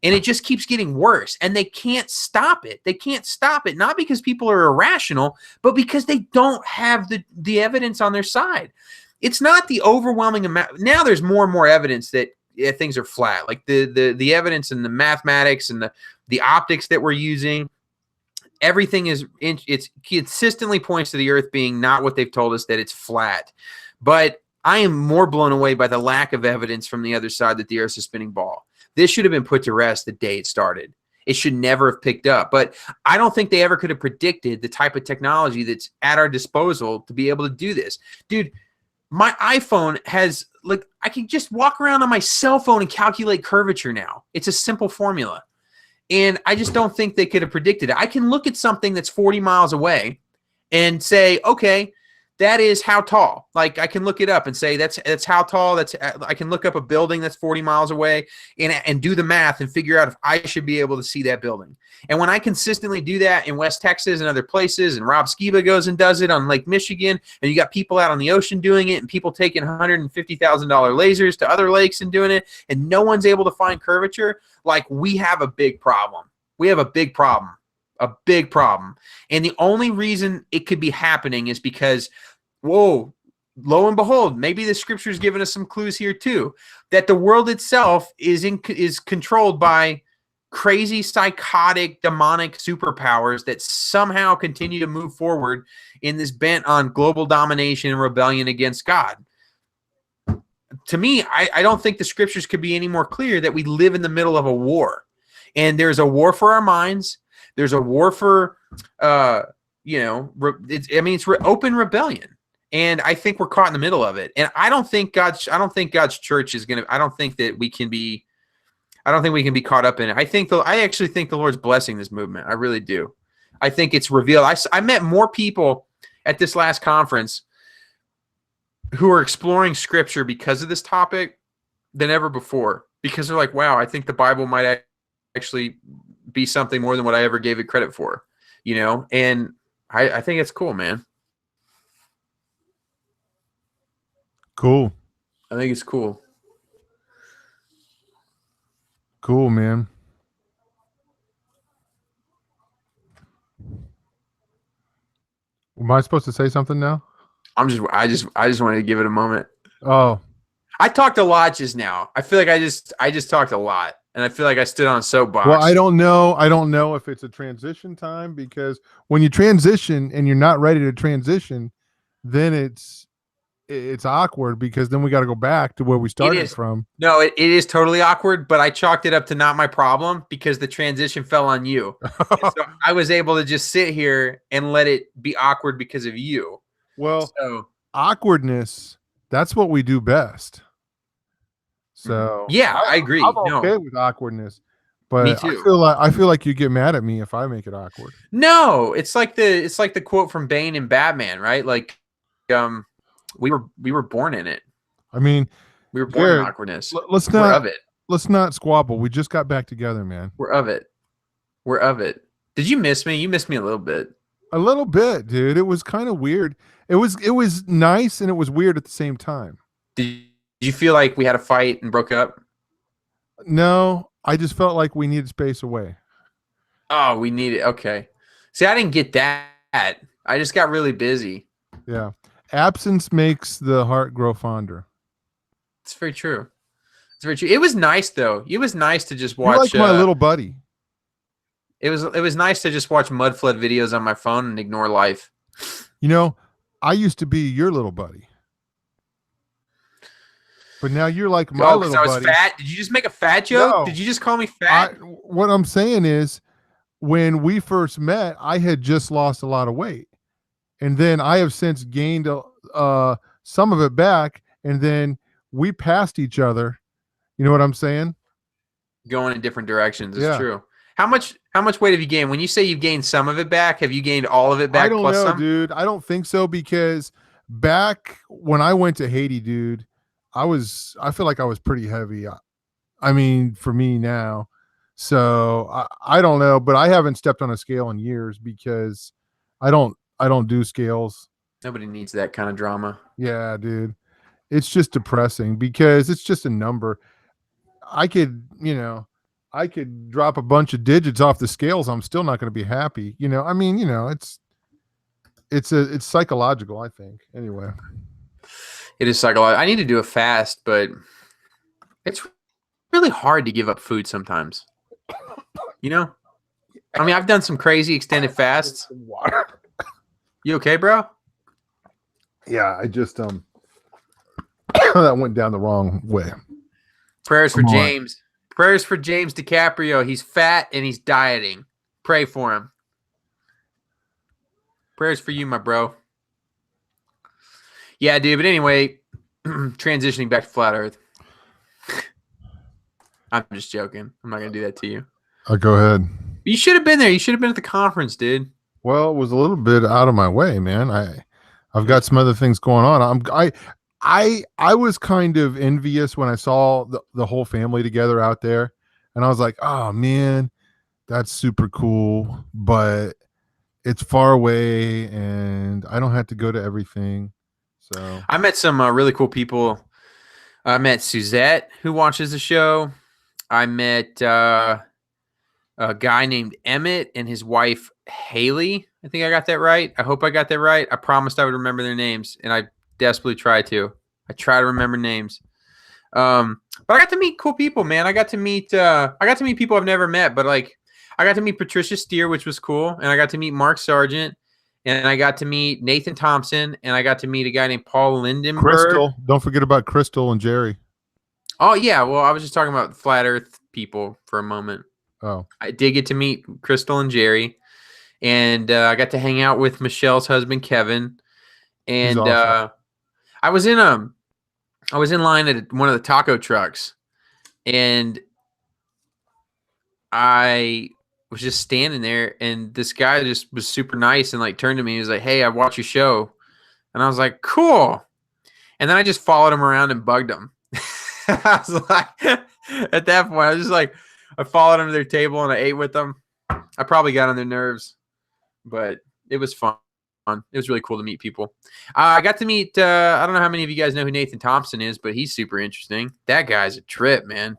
And it just keeps getting worse. And they can't stop it. They can't stop it, not because people are irrational, but because they don't have the evidence on their side. It's not the overwhelming amount. Now there's more and more evidence that things are flat, like the evidence and the mathematics and the optics that we're using. Everything it consistently points to the earth being not what they've told us, that it's flat. But I am more blown away by the lack of evidence from the other side that the earth's a spinning ball. This should have been put to rest the day it started. It should never have picked up. But I don't think they ever could have predicted the type of technology that's at our disposal to be able to do this. Dude, my iPhone has, like, I can just walk around on my cell phone and calculate curvature now. It's a simple formula. And I just don't think they could have predicted it. I can look at something that's 40 miles away and say, okay, that is how tall. Like, I can look it up and say that's how tall. I can look up a building that's 40 miles away and do the math and figure out if I should be able to see that building. And when I consistently do that in West Texas and other places, and Rob Skiba goes and does it on Lake Michigan, and you got people out on the ocean doing it, and people taking $150,000 lasers to other lakes and doing it, and no one's able to find curvature, like, we have a big problem. We have a big problem. A big problem. And the only reason it could be happening is because, whoa, lo and behold, maybe the scripture's given us some clues here too, that the world itself is controlled by crazy, psychotic, demonic superpowers that somehow continue to move forward in this bent on global domination and rebellion against God. To me, I don't think the scriptures could be any more clear that we live in the middle of a war. And there's a war for our minds. There's a war for, it's open rebellion. And I think we're caught in the middle of it. And I don't think God's church is going to, I don't think we can be caught up in it. I actually think the Lord's blessing this movement. I really do. I think it's revealed. I met more people at this last conference who are exploring scripture because of this topic than ever before, because they're like, wow, I think the Bible might actually be something more than what I ever gave it credit for, and I think it's cool, man. Cool. I think it's cool. Cool, man. Am I supposed to say something now? I just wanted to give it a moment. Oh, I talked a lot just now. I feel like I just talked a lot, and I feel like I stood on a soapbox. Well, I don't know if it's a transition time, because when you transition and you're not ready to transition, then it's awkward, because then we got to go back to where we started from. No, it is totally awkward, but I chalked it up to not my problem because the transition fell on you. So I was able to just sit here and let it be awkward because of you. Well, awkwardness, that's what we do best. So yeah, I agree. I'm okay with awkwardness, but me too. I feel like you get mad at me if I make it awkward. No, it's like the quote from Bane in Batman, right? Like, we were born in it. I mean, we were born in awkwardness. We're of it. Let's not squabble. We just got back together, man. We're of it. Did you miss me? You missed me a little bit. A little bit, dude. It was kind of weird. It was nice and it was weird at the same time. Did you feel like we had a fight and broke up? No, I just felt like we needed space away. Oh, we needed. Okay. See, I didn't get that. I just got really busy. Yeah. Absence makes the heart grow fonder. It's very true. It's very true. It was nice though. It was nice to just watch. You're like my little buddy. It was nice to just watch mud flood videos on my phone and ignore life. I used to be your little buddy, but now you're like my little buddy. I was fat. Did you just make a fat joke? No. Did you just call me fat? What I'm saying is, when we first met, I had just lost a lot of weight, and then I have since gained some of it back, and then we passed each other. You know what I'm saying? Going in different directions. It's true. How much weight have you gained? When you say you've gained some of it back, have you gained all of it back? I don't know, dude. I don't think so, because back when I went to Haiti, dude, I feel like I was pretty heavy. I mean, for me now. So I don't know, but I haven't stepped on a scale in years because I don't do scales. Nobody needs that kind of drama. Yeah, dude. It's just depressing because it's just a number. I could drop a bunch of digits off the scales. I'm still not going to be happy. It's psychological, I think. Anyway, it is psychological. I need to do a fast, but it's really hard to give up food sometimes. I mean, I've done some crazy extended fasts. You okay, bro? Yeah, I just that went down the wrong way. Prayers for James. Prayers for James DiCaprio. He's fat and he's dieting. Pray for him. Prayers for you, my bro. Yeah, dude. But anyway, transitioning back to flat Earth. I'm just joking. I'm not going to do that to you. Go ahead. You should have been there. You should have been at the conference, dude. Well, it was a little bit out of my way, man. I've got some other things going on. I was kind of envious when I saw the whole family together out there, and I was like, oh man, that's super cool, but it's far away and I don't have to go to everything. So I met some really cool people. I met Suzette, who watches the show. I met a guy named Emmett and his wife Haley. I think I got that right. I hope I got that right. I promised I would remember their names, and I desperately try to. I try to remember names. But I got to meet cool people, man. I got to meet people I've never met, but like I got to meet Patricia Steer, which was cool, and I got to meet Mark Sargent, and I got to meet Nathan Thompson, and I got to meet a guy named Paul Lindenberg. Crystal. Don't forget about Crystal and Jerry. Oh yeah, well I was just talking about flat Earth people for a moment. Oh, I did get to meet Crystal and Jerry, and I got to hang out with Michelle's husband Kevin, and awesome. I was in line at one of the taco trucks, and I was just standing there, and this guy just was super nice and like turned to me. He was like, "Hey, I watch your show," and I was like, "Cool." And then I just followed him around and bugged him. I was like, at that point, I was just like, I followed them to their table and I ate with them. I probably got on their nerves, but it was fun. It was really cool to meet people. I got to meet, I don't know how many of you guys know who Nathan Thompson is, but he's super interesting. That guy's a trip, man.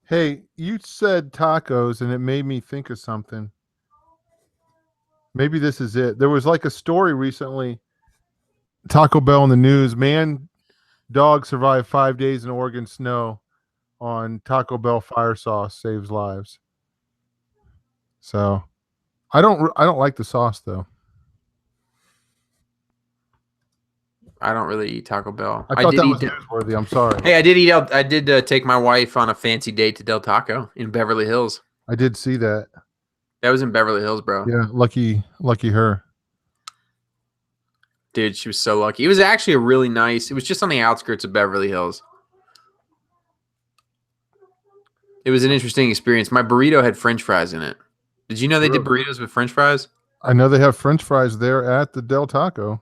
Hey, you said tacos and it made me think of something. Maybe this is it. There was like a story recently, Taco Bell in the news. Man, dog survived 5 days in Oregon snow on Taco Bell fire sauce, saves lives. So I don't like the sauce though. I don't really eat Taco Bell. I thought that was newsworthy. I'm sorry. Hey, I did take my wife on a fancy date to Del Taco in Beverly Hills. I did see that. That was in Beverly Hills, bro. Yeah, lucky her. Dude, she was so lucky. It was actually a really nice. It was just on the outskirts of Beverly Hills. It was an interesting experience. My burrito had French fries in it. Did you know they did burritos with French fries? I know they have French fries there at the Del Taco.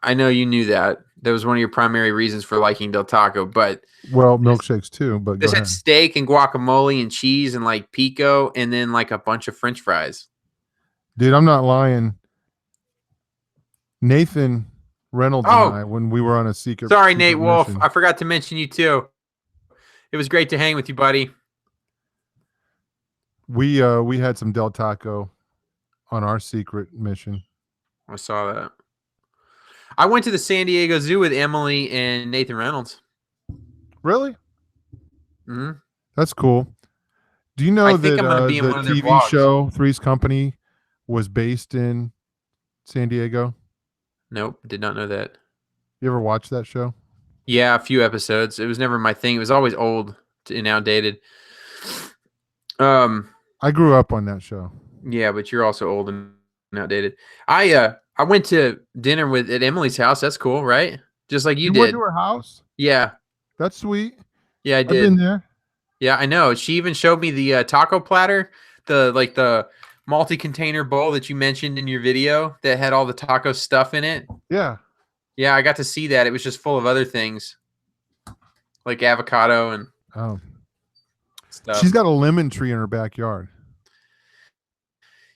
I know you knew that. That was one of your primary reasons for liking Del Taco. But well, milkshakes too. But this had steak and guacamole and cheese and like pico and then like a bunch of French fries. Dude, I'm not lying. Nathan Reynolds and I, when we were on a secret. Sorry, Nate Wolf. I forgot to mention you too. It was great to hang with you, buddy. We had some Del Taco on our secret mission. I saw that. I went to the San Diego Zoo with Emily and Nathan Reynolds. Really? Mm-hmm. That's cool. Do you know that the TV show Three's Company was based in San Diego? Nope, did not know that. You ever watch that show? Yeah, a few episodes. It was never my thing. It was always old and outdated. I grew up on that show. Yeah, but you're also old and outdated. I went to dinner at Emily's house. That's cool, right? Just like you did. You went to her house? Yeah. That's sweet. Yeah, I did. I've been there. Yeah, I know. She even showed me the taco platter, the multi-container bowl that you mentioned in your video that had all the taco stuff in it. Yeah. Yeah, I got to see that. It was just full of other things, like avocado and stuff. She's got a lemon tree in her backyard.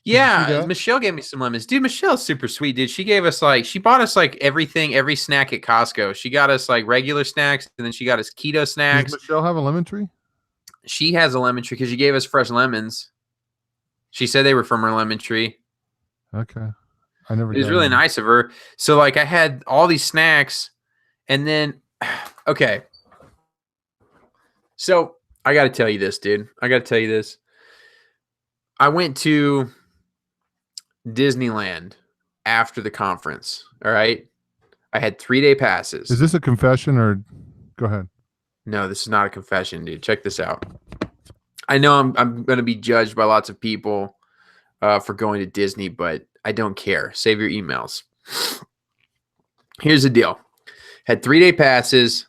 Yeah, Michelle gave me some lemons. Dude, Michelle's super sweet, dude. She bought us like everything, every snack at Costco. She got us like regular snacks, and then she got us keto snacks. Does Michelle have a lemon tree? She has a lemon tree because she gave us fresh lemons. She said they were from her lemon tree. Okay. It was really nice of her. So like I had all these snacks, and then okay. So I got to tell you this, dude. I went to Disneyland after the conference. All right. I had 3-day passes. Is this a confession or go ahead? No, this is not a confession, dude. Check this out. I know I'm going to be judged by lots of people for going to Disney, but I don't care. Save your emails. Here's the deal. Had 3-day passes.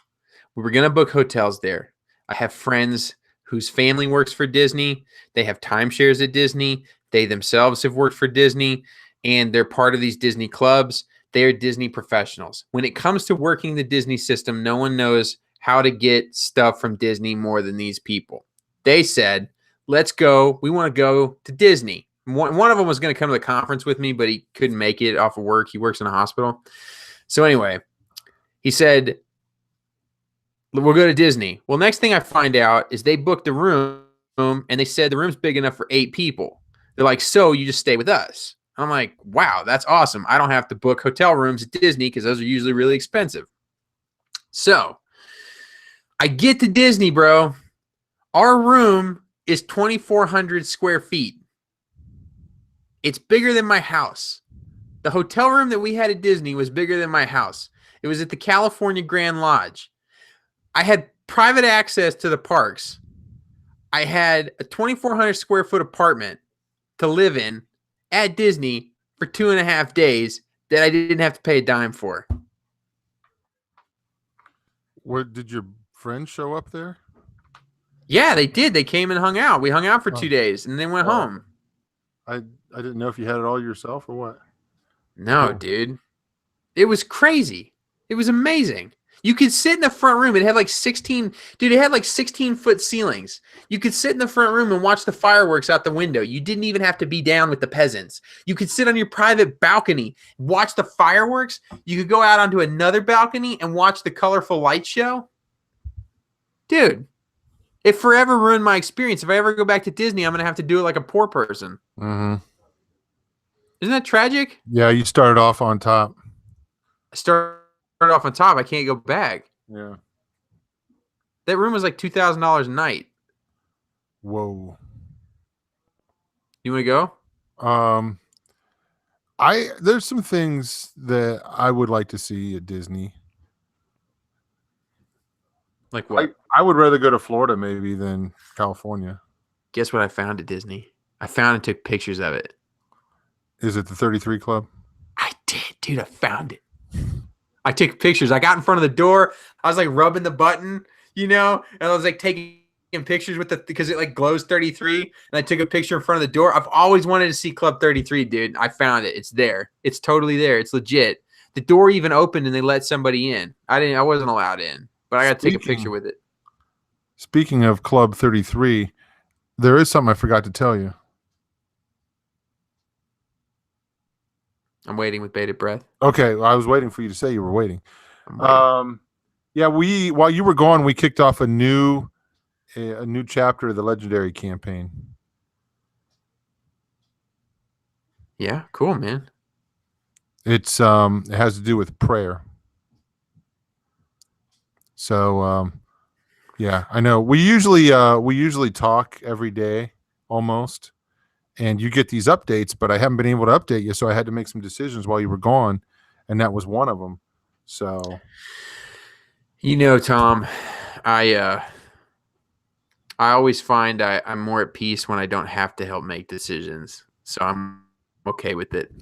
We were going to book hotels there. I have friends whose family works for Disney. They have timeshares at Disney. They themselves have worked for Disney, and they're part of these Disney clubs. They're Disney professionals. When it comes to working the Disney system, no one knows how to get stuff from Disney more than these people. They said, let's go. We want to go to Disney. One of them was going to come to the conference with me, but he couldn't make it off of work. He works in a hospital. So anyway, he said, we'll go to Disney. Well, next thing I find out is they booked the room, and they said the room's big enough for 8 people. They're like, so you just stay with us. I'm like, wow, that's awesome. I don't have to book hotel rooms at Disney because those are usually really expensive. So I get to Disney, bro. Our room is 2,400 square feet. It's bigger than my house. The hotel room that we had at Disney was bigger than my house. It was at the California Grand Lodge. I had private access to the parks. I had a 2,400 square foot apartment to live in at Disney for 2.5 days that I didn't have to pay a dime for. What did your friends show up there? Yeah, they did. They came and hung out. We hung out for 2 days and then went home. I didn't know if you had it all yourself or what. No, dude. It was crazy. It was amazing. You could sit in the front room. It had like 16, dude, it had like 16-foot ceilings. You could sit in the front room and watch the fireworks out the window. You didn't even have to be down with the peasants. You could sit on your private balcony, watch the fireworks. You could go out onto another balcony and watch the colorful light show. Dude, it forever ruined my experience. If I ever go back to Disney, I'm going to have to do it like a poor person. Mm-hmm. Isn't that tragic? Yeah, you started off on top. I started off on top. I can't go back. Yeah. That room was like $2,000 a night. Whoa. You want to go? There's some things that I would like to see at Disney. Like what? I would rather go to Florida maybe than California. Guess what I found at Disney? I found and took pictures of it. Is it the 33 Club? I did, dude. I found it. I took pictures. I got in front of the door. I was like rubbing the button, and I was like taking pictures with because it like glows 33. And I took a picture in front of the door. I've always wanted to see Club 33, dude. I found it. It's there. It's totally there. It's legit. The door even opened and they let somebody in. I wasn't allowed in, but I got to take a picture with it. Speaking of Club 33, there is something I forgot to tell you. I'm waiting with bated breath. Okay, well, I was waiting for you to say you were waiting. Yeah, while you were gone, we kicked off a new chapter of the Legendary campaign. Yeah, cool, man. It has to do with prayer. So yeah, I know. We usually talk every day almost. And you get these updates, but I haven't been able to update you, so I had to make some decisions while you were gone, and that was one of them. So, Tom, I always find I'm more at peace when I don't have to help make decisions, so I'm okay with it.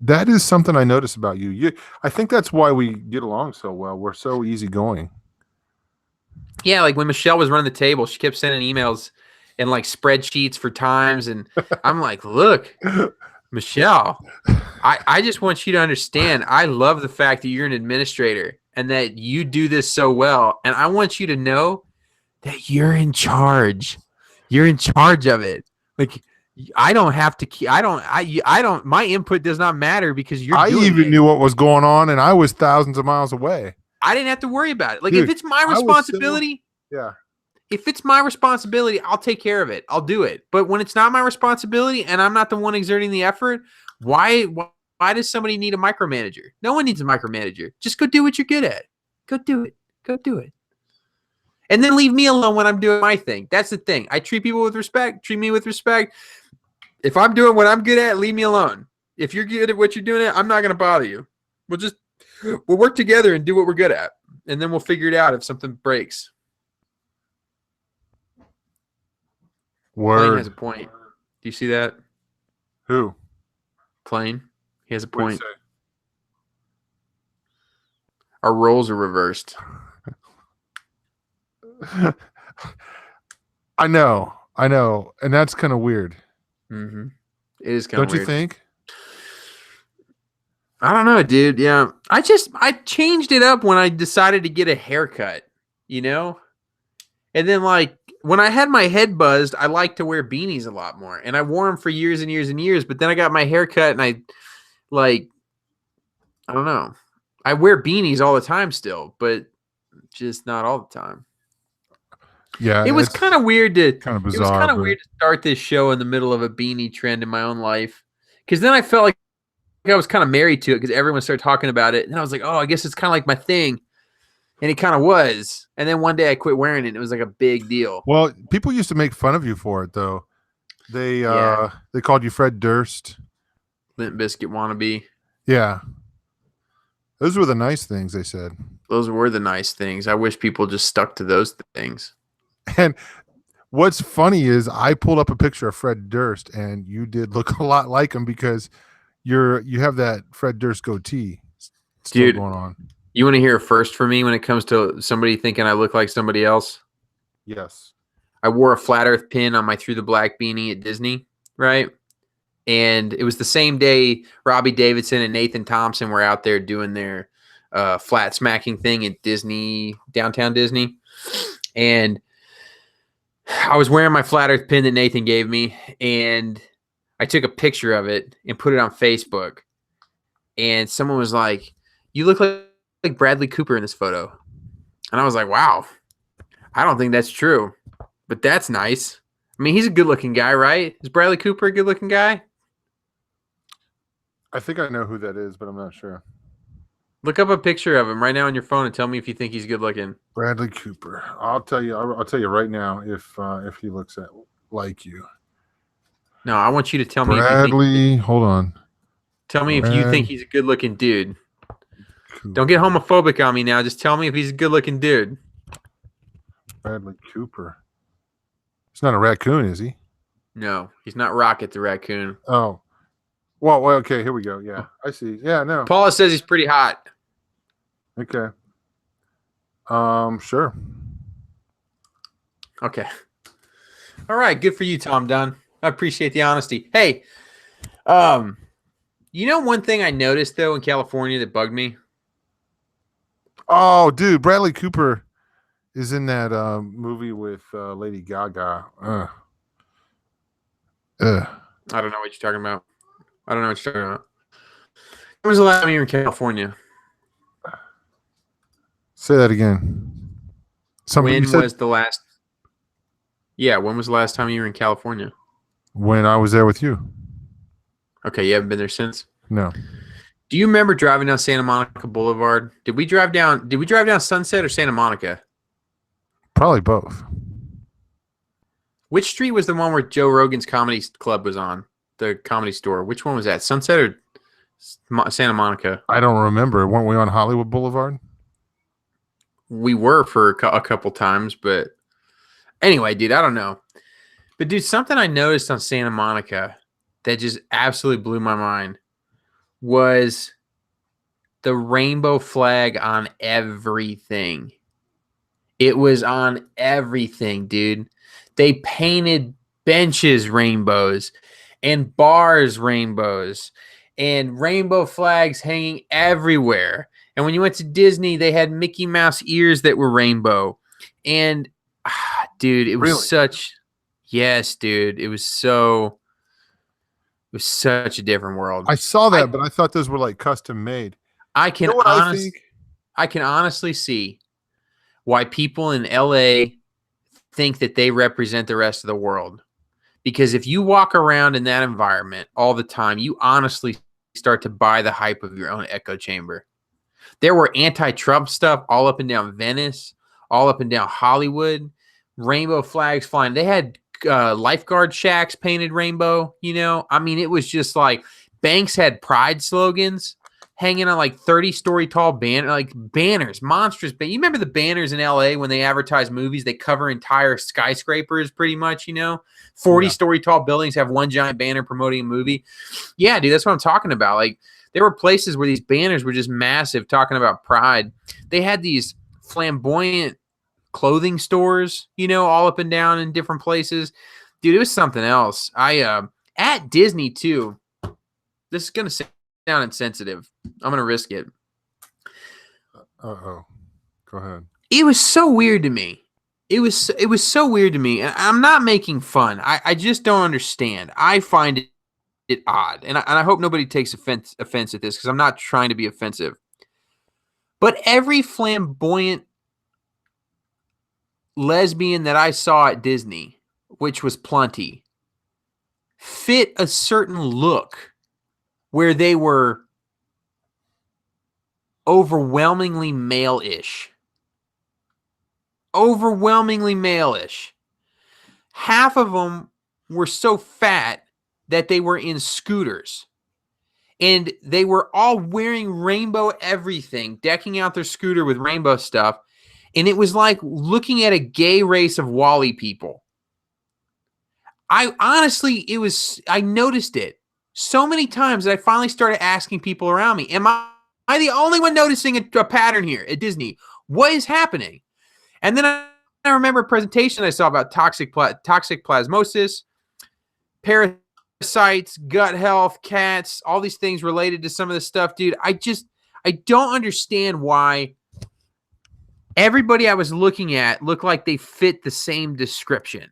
That is something I notice about you. I think that's why we get along so well. We're so easygoing. Yeah, like when Michelle was running the table, she kept sending emails and like spreadsheets for times. And I'm like, look, Michelle, I just want you to understand. I love the fact that you're an administrator and that you do this so well. And I want you to know that you're in charge. You're in charge of it. Like I don't have to, I don't, my input does not matter because I even knew what was going on and I was thousands of miles away. I didn't have to worry about it. Like, dude, if it's my responsibility, yeah. If it's my responsibility, I'll take care of it. I'll do it. But when it's not my responsibility and I'm not the one exerting the effort, why does somebody need a micromanager? No one needs a micromanager. Just go do what you're good at. Go do it. Go do it. And then leave me alone when I'm doing my thing. That's the thing. I treat people with respect. Treat me with respect. If I'm doing what I'm good at, leave me alone. If you're good at what you're doing, I'm not going to bother you. We'll work together and do what we're good at. And then we'll figure it out if something breaks. Word. Plain has a point. Do you see that? Who? Plain. He has a point. Our roles are reversed. I know. And that's kind of weird. Mm-hmm. It is kind of weird. Don't you think? I don't know, dude. Yeah. I changed it up when I decided to get a haircut, And then like when I had my head buzzed, I liked to wear beanies a lot more. And I wore them for years and years and years. But then I got my hair cut and I don't know. I wear beanies all the time still, but just not all the time. Yeah. It was kind of weird kind of bizarre. It was kind of weird to start this show in the middle of a beanie trend in my own life. Because then I felt like I was kind of married to it because everyone started talking about it. And I was like, oh, I guess it's kind of like my thing. And it kind of was. And then one day I quit wearing it. And it was like a big deal. Well, people used to make fun of you for it, though. They Yeah. they called you Fred Durst. Limp Biscuit wannabe. Yeah, those were the nice things they said. Those were the nice things. I wish people just stuck to those things. And what's funny is I pulled up a picture of Fred Durst, and you did look a lot like him because you have that Fred Durst goatee still Dude, going on. you want to hear a first for me when it comes to somebody thinking I look like somebody else? Yes. I wore a flat earth pin on my Through the Black beanie at Disney, right? And it was the same day Robbie Davidson and Nathan Thompson were out there doing their flat smacking thing at Disney, downtown Disney. And I was wearing my flat earth pin that Nathan gave me, and I took a picture of it and put it on Facebook. And someone was like, "You look like Bradley Cooper in this photo." And I was like, wow, I don't think that's true, but that's nice. I mean, he's a good-looking guy, right? Is Bradley Cooper a good-looking guy? I think I know who that is, but I'm not sure. Look up a picture of him right now on your phone and tell me if you think he's good-looking. Bradley Cooper. I'll tell you right now if he looks like you. No, I want you to tell me. Bradley, hold on. Tell me if you think he's a good-looking dude. Cooper. Don't get homophobic on me now. Just tell me if he's a good-looking dude. Bradley Cooper. He's not a raccoon, is he? No, he's not Rocket the raccoon. Oh. Well, okay, here we go. Yeah, I see. Yeah, no. Paula says he's pretty hot. Okay. Sure. Okay. All right, good for you, Tom Dunn. I appreciate the honesty. Hey, you know one thing I noticed though in California that bugged me? Oh, dude, Bradley Cooper is in that movie with Lady Gaga. I don't know what you're talking about. When was the last time you were in California? Say that again. When was the last? Yeah, when was the last time you were in California? When I was there with you. Okay, you haven't been there since? No. Do you remember driving down Santa Monica Boulevard? Did we drive down Sunset or Santa Monica? Probably both. Which street was the one where Joe Rogan's comedy club was on? The comedy store. Which one was that? Sunset or Santa Monica? I don't remember. Weren't we on Hollywood Boulevard? We were for a couple times, but anyway, dude, I don't know. But dude, something I noticed on Santa Monica that just absolutely blew my mind was the rainbow flag on everything. It was on everything, dude. They painted benches rainbows and bars rainbows and rainbow flags hanging everywhere. And when you went to Disney, they had Mickey Mouse ears that were rainbow. And dude, it was yes, dude. It was such a different world. I saw that, but I thought those were like custom made. I can honestly see why people in LA think that they represent the rest of the world. Because if you walk around in that environment all the time, you honestly start to buy the hype of your own echo chamber. There were anti-Trump stuff all up and down Venice, all up and down Hollywood, rainbow flags flying. They had lifeguard shacks painted rainbow, you know? I mean, it was just like banks had pride slogans hanging on like 30-story tall banners, monstrous. You remember the banners in LA when they advertise movies? They cover entire skyscrapers pretty much, you know? 40-story tall buildings have one giant banner promoting a movie. Yeah, dude, that's what I'm talking about. Like, there were places where these banners were just massive talking about pride. They had these flamboyant clothing stores, you know, all up and down in different places. Dude, it was something else. At Disney too. This is going to sound insensitive. I'm going to risk it. Uh-oh. Go ahead. It was so weird to me. It was so weird to me. And I'm not making fun. I just don't understand. I find it odd. And I hope nobody takes offense at this because I'm not trying to be offensive. But every flamboyant lesbian that I saw at Disney, which was plenty, fit a certain look where they were overwhelmingly male-ish. overwhelmingly male-ish. Half of them were so fat that they were in scooters. And they were all wearing rainbow everything, decking out their scooter with rainbow stuff. And it was like looking at a gay race of Wally people. I noticed it so many times that I finally started asking people around me, am I the only one noticing a pattern here at Disney? What is happening? And then I remember a presentation I saw about toxic plasmosis, parasites, gut health, cats, all these things related to some of this stuff, dude. I don't understand why everybody I was looking at looked like they fit the same description.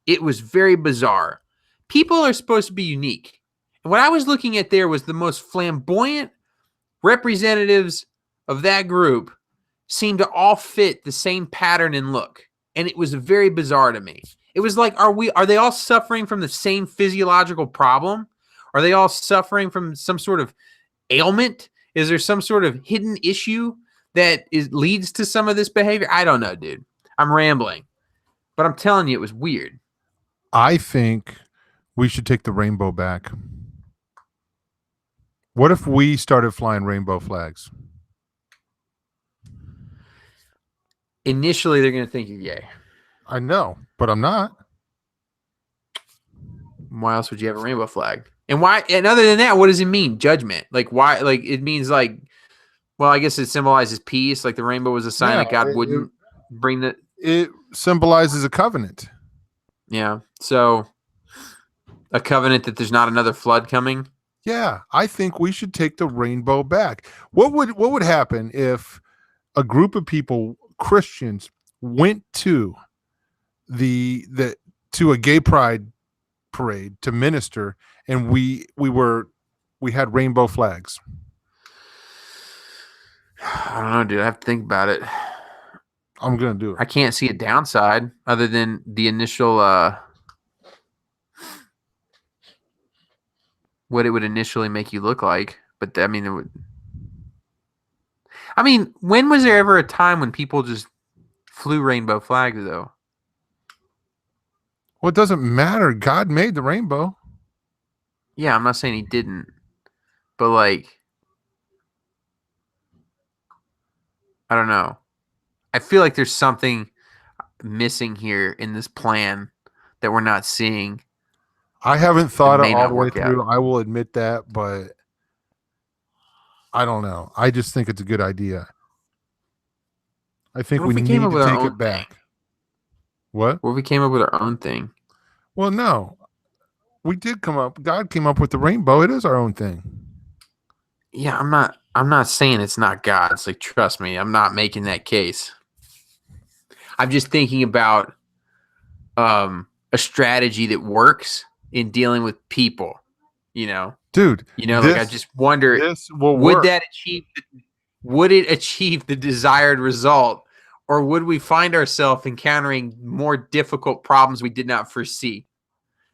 It was very bizarre. People are supposed to be unique. And what I was looking at there was the most flamboyant representatives of that group seemed to all fit the same pattern and look. And it was very bizarre to me. It was like, are they all suffering from the same physiological problem? Are they all suffering from some sort of ailment? Is there some sort of hidden issue that leads to some of this behavior? I don't know, dude. I'm rambling. But I'm telling you, it was weird. I think we should take the rainbow back. What if we started flying rainbow flags? Initially, they're going to think you're gay. I know, but I'm not. Why else would you have a rainbow flag? And why? And other than that, what does it mean? Judgment? Like why? Like it means like, well, I guess it symbolizes peace. Like the rainbow was a sign that God wouldn't bring the. It symbolizes a covenant. Yeah. So a covenant that there's not another flood coming. Yeah, I think we should take the rainbow back. What would happen if a group of people, Christians, went to to a gay pride parade to minister, and we had rainbow flags? I don't know, dude. I have to think about it. I'm gonna do it. I can't see a downside other than the initial what it would initially make you look like. But I mean, it would. I mean, when was there ever a time when people just flew rainbow flags, though? Well, it doesn't matter. God made the rainbow. Yeah, I'm not saying he didn't, but like, I don't know. I feel like there's something missing here in this plan that we're not seeing. I haven't thought it all the way work out. through. I will admit that, but I don't know. I just think it's a good idea. I think we need to take it back. What? What if we came up with our own thing? Well, no. We did come up. God came up with the rainbow. It is our own thing. Yeah, I'm not saying it's not God's. Like, trust me, I'm not making that case. I'm just thinking about a strategy that works in dealing with people, you know? Dude. You know, like I just wonder, would it achieve the desired result, or would we find ourselves encountering more difficult problems we did not foresee?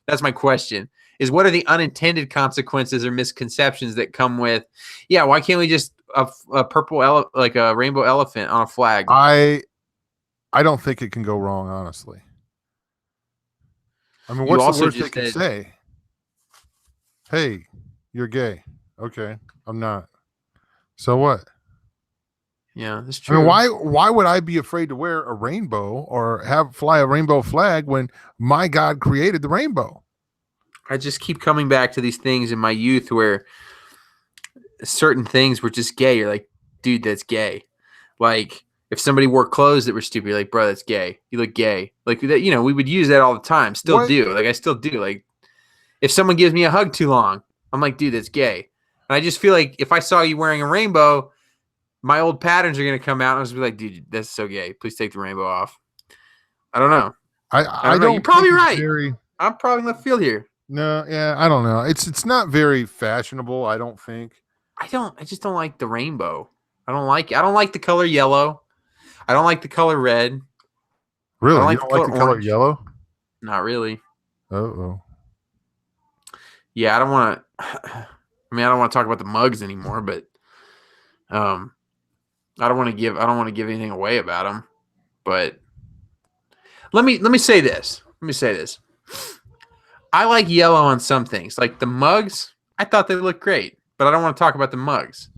That's my question. Is what are the unintended consequences or misconceptions that come with, yeah, why can't we just a purple like a rainbow elephant on a flag? I don't think it can go wrong, honestly. I mean, what's the worst they can say? Hey, you're gay. Okay, I'm not. So what? Yeah, that's true. I mean, why would I be afraid to wear a rainbow or fly a rainbow flag when my God created the rainbow? I just keep coming back to these things in my youth where certain things were just gay. You're like, dude, that's gay. Like, if somebody wore clothes that were stupid, you're like, bro, that's gay. You look gay. Like, you know, we would use that all the time. Still do. Like, I still do. Like, if someone gives me a hug too long, I'm like, dude, that's gay. And I just feel like if I saw you wearing a rainbow, my old patterns are going to come out. And I was like, dude, that's so gay. Please take the rainbow off. I don't know. I don't know. You're probably right. I'm probably left field here. No, yeah, I don't know. It's not very fashionable, I don't think. I just don't like the rainbow. I don't like it. I don't like the color yellow. I don't like the color red. Really? You don't like the color yellow? Not really. Uh-oh. Yeah, I don't want to. I mean, I don't want to talk about the mugs anymore, but I don't want to give anything away about them. But Let me say this. Let me say this. I like yellow on some things, like the mugs. I thought they looked great, but I don't want to talk about the mugs.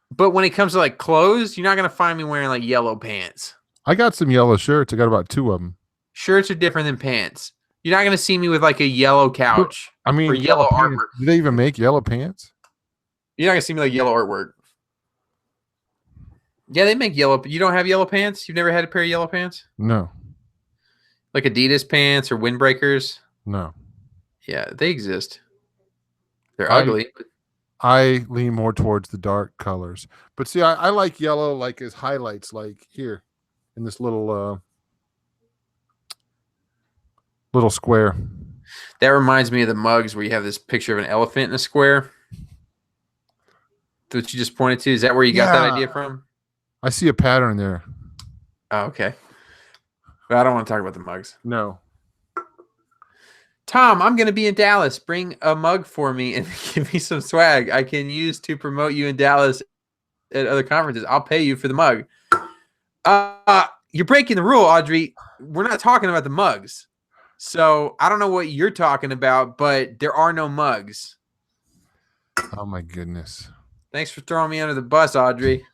But when it comes to like clothes, you're not gonna find me wearing like yellow pants. I got some yellow shirts. I got about 2 of them. Shirts are different than pants. You're not gonna see me with like a yellow couch I mean, or yellow pants. artwork. Do they even make yellow pants? You're not gonna see me like yellow artwork. Yeah, they make yellow. You don't have yellow pants? You've never had a pair of yellow pants? No. Like Adidas pants or windbreakers? No. Yeah, they exist. They're ugly. I lean more towards the dark colors. But see, I like yellow like as highlights, like here in this little square. That reminds me of the mugs where you have this picture of an elephant in a square. That you just pointed to. Is that where you got that idea from? I see a pattern there. Oh, okay. But I don't want to talk about the mugs. No. Tom, I'm going to be in Dallas. Bring a mug for me and give me some swag I can use to promote you in Dallas at other conferences. I'll pay you for the mug. You're breaking the rule, Audrey. We're not talking about the mugs. So I don't know what you're talking about, but there are no mugs. Oh, my goodness. Thanks for throwing me under the bus, Audrey.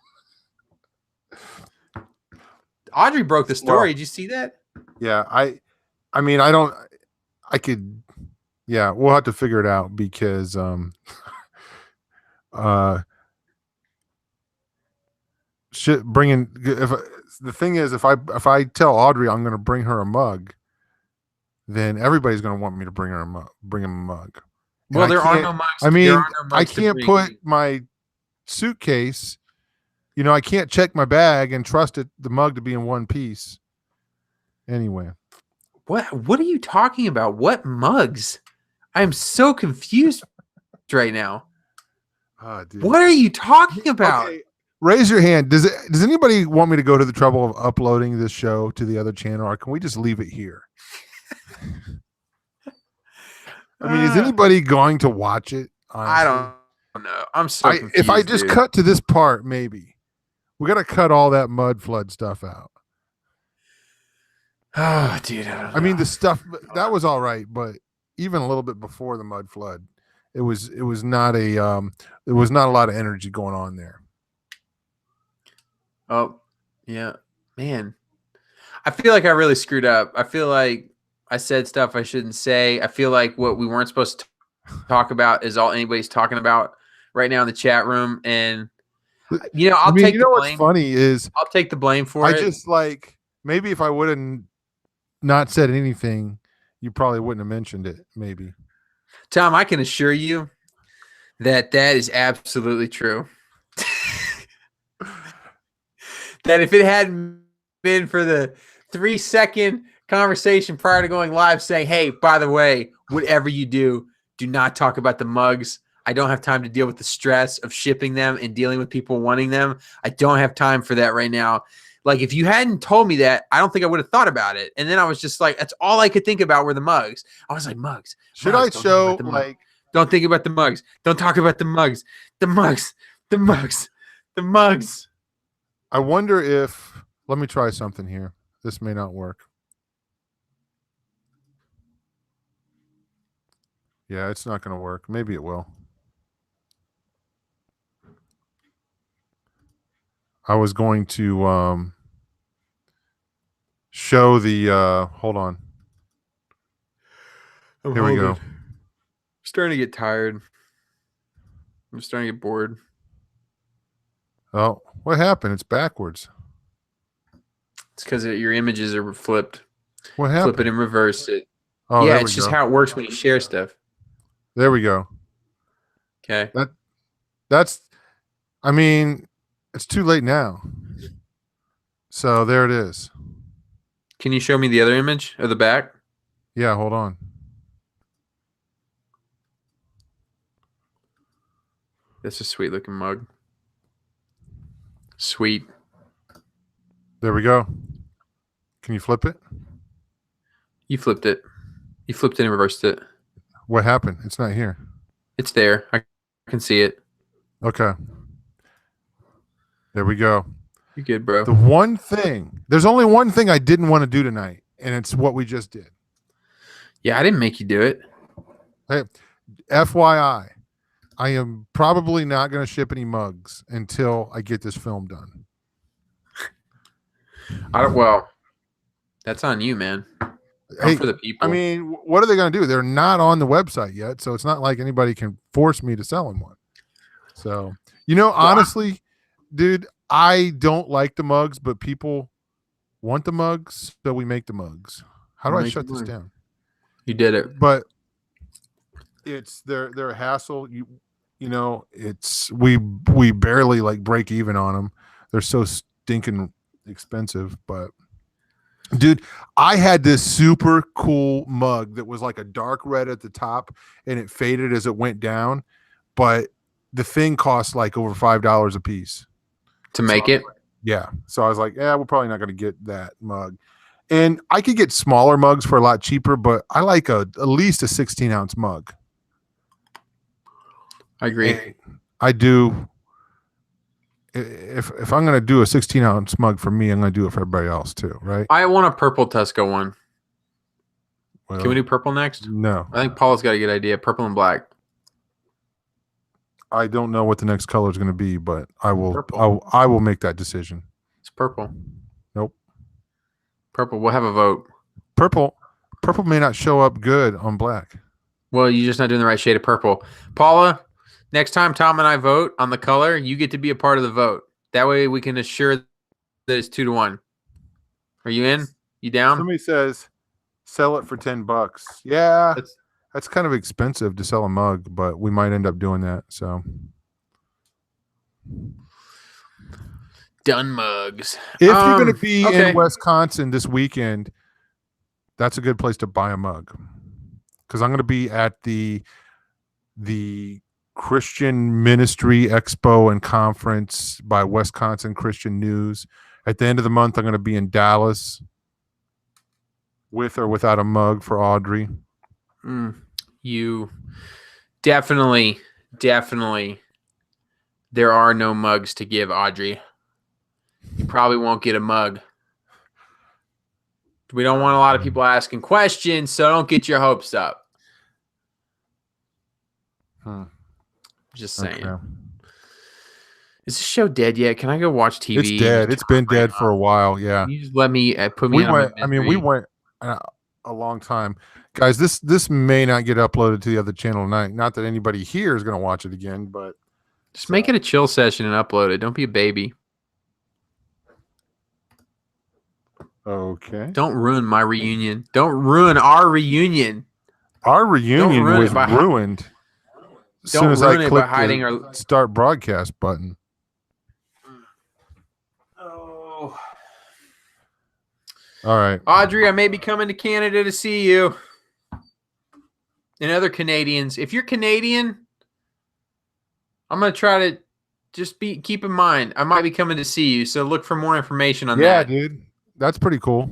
Audrey broke the story. Did you see that? Yeah, I mean, I could, yeah, we'll have to figure it out because, the thing is, if I tell Audrey I'm going to bring her a mug, then everybody's going to want me to bring him a mug. Well, there are no mugs. I mean, no mugs I can't put my suitcase. You know, I can't check my bag and trust the mug to be in one piece. Anyway. What are you talking about? What mugs? I'm so confused right now. Oh, dude. What are you talking about? Okay. Raise your hand. Does anybody want me to go to the trouble of uploading this show to the other channel, or can we just leave it here? I mean, is anybody going to watch it? Honestly? I don't know. I'm so confused. If I just cut to this part, maybe we got to cut all that mud flood stuff out. Oh, dude. I mean, the stuff that was all right, but even a little bit before the mud flood, it was not a lot of energy going on there. Oh, yeah, man. I feel like I really screwed up. I feel like I said stuff I shouldn't say. I feel like what we weren't supposed to talk about is all anybody's talking about right now in the chat room. And you know, I'll take the blame. What's funny is I'll take the blame for it. I just like maybe if I would have not said anything, you probably wouldn't have mentioned it. Maybe. Tom, I can assure you that is absolutely true. That if it hadn't been for the 3-second conversation prior to going live saying, hey, by the way, whatever you do not talk about the mugs. I don't have time to deal with the stress of shipping them and dealing with people wanting them. I don't have time for that right now. Like, if you hadn't told me that, I don't think I would have thought about it. And then I was just like, that's all I could think about were the mugs. I was like, mugs. Should I show, like... Don't think about the mugs. Don't talk about the mugs. The mugs. The mugs. The mugs. I wonder if... Let me try something here. This may not work. Yeah, it's not going to work. Maybe it will. I was going to show the hold on. Here we go. I'm starting to get tired. I'm starting to get bored. Oh, what happened? It's backwards. It's because your images are flipped. What happened? Flip it and reverse it. Oh, yeah, it's just how it works when you share stuff. There we go. Okay. That's I mean, it's too late now. So there it is. Can you show me the other image of the back? Yeah, hold on. That's a sweet looking mug. Sweet. There we go. Can you flip it? You flipped it. You flipped it and reversed it. What happened? It's not here. It's there. I can see it. Okay. There we go. You're good, bro. There's only one thing I didn't want to do tonight, and it's what we just did. Yeah, I didn't make you do it. Hey, FYI, I am probably not going to ship any mugs until I get this film done. Well, that's on you, man. Hey, for the people. I mean, what are they going to do? They're not on the website yet, so it's not like anybody can force me to sell them one. So, honestly, dude, I don't like the mugs, but people want the mugs, so we make the mugs. How do I shut this down? You did it. But they're a hassle. It's we barely like break even on them. They're so stinking expensive, but dude, I had this super cool mug that was like a dark red at the top and it faded as it went down, but the thing cost like over $5 a piece to make it. Yeah. So I was like, yeah, we're probably not going to get that mug. And I could get smaller mugs for a lot cheaper, but I like at least a 16-ounce mug. I agree. And I do. If I'm going to do a 16-ounce mug for me, I'm going to do it for everybody else too, right? I want a purple Tesco one. Well, can we do purple next? No. I think Paul's got a good idea. Purple and black. I don't know what the next color is going to be, but I will make that decision. It's purple. Nope. Purple. We'll have a vote. Purple may not show up good on black. Well, you're just not doing the right shade of purple. Paula, next time Tom and I vote on the color, you get to be a part of the vote. That way we can assure that it's 2-1. Are you in? You down? Somebody says sell it for $10. Yeah. That's kind of expensive to sell a mug, but we might end up doing that. So done mugs. If you're going to be in Wisconsin this weekend, that's a good place to buy a mug. Because I'm going to be at the Christian Ministry Expo and Conference by Wisconsin Christian News. At the end of the month, I'm going to be in Dallas with or without a mug for Audrey. You definitely, there are no mugs to give Audrey. You probably won't get a mug. We don't want a lot of people asking questions, so don't get your hopes up. Just saying. Okay. Is this show dead yet? Can I go watch TV? It's dead. It's been dead for a while. Yeah. Can you just let me put me. We went a long time, guys. This may not get uploaded to the other channel tonight. Not that anybody here is going to watch it again, but just make it a chill session and upload it. Don't be a baby. Okay. Don't ruin my reunion. Don't ruin our reunion. Our reunion was ruined. As soon as I clicked the start broadcast button. Oh. All right. Audrey, I may be coming to Canada to see you. And other Canadians. If you're Canadian, I'm going to try to just keep in mind, I might be coming to see you. So look for more information on that. Yeah, dude. That's pretty cool.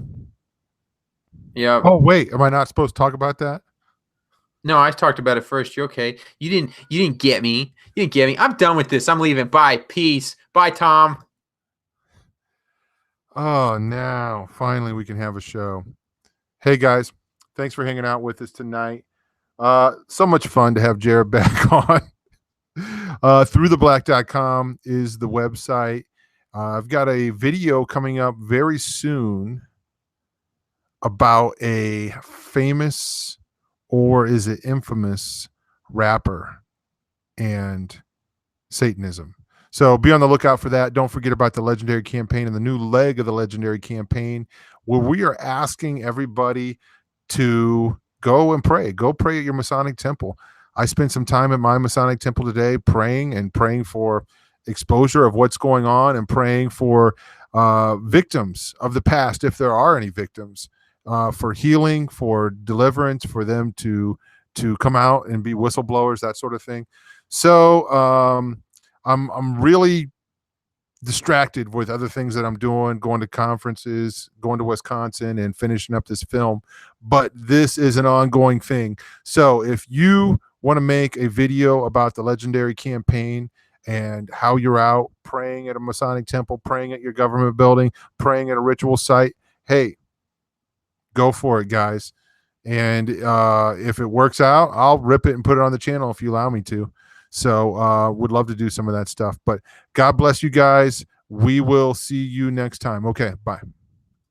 Yeah. Oh, wait. Am I not supposed to talk about that? No, I talked about it first. You're okay. You didn't get me. You didn't get me. I'm done with this. I'm leaving. Bye. Peace. Bye, Tom. Oh, now finally we can have a show. Hey guys, thanks for hanging out with us tonight. So much fun to have Jared back on. Throughtheblack.com is the website. I've got a video coming up very soon about a famous, or is it infamous, rapper and Satanism. So be on the lookout for that. Don't forget about the Legendary Campaign and the new leg of the Legendary Campaign, where we are asking everybody to go and pray. Go pray at your Masonic temple. I spent some time at my Masonic temple today praying for exposure of what's going on and praying for victims of the past, if there are any victims, for healing, for deliverance, for them to come out and be whistleblowers, that sort of thing. So I'm really distracted with other things that I'm doing, going to conferences, going to Wisconsin, and finishing up this film. But this is an ongoing thing. So if you want to make a video about the Legendary Campaign and how you're out praying at a Masonic temple, praying at your government building, praying at a ritual site, hey, go for it, guys. And if it works out, I'll rip it and put it on the channel if you allow me to. So would love to do some of that stuff. But God bless you guys. We will see you next time. Okay, bye.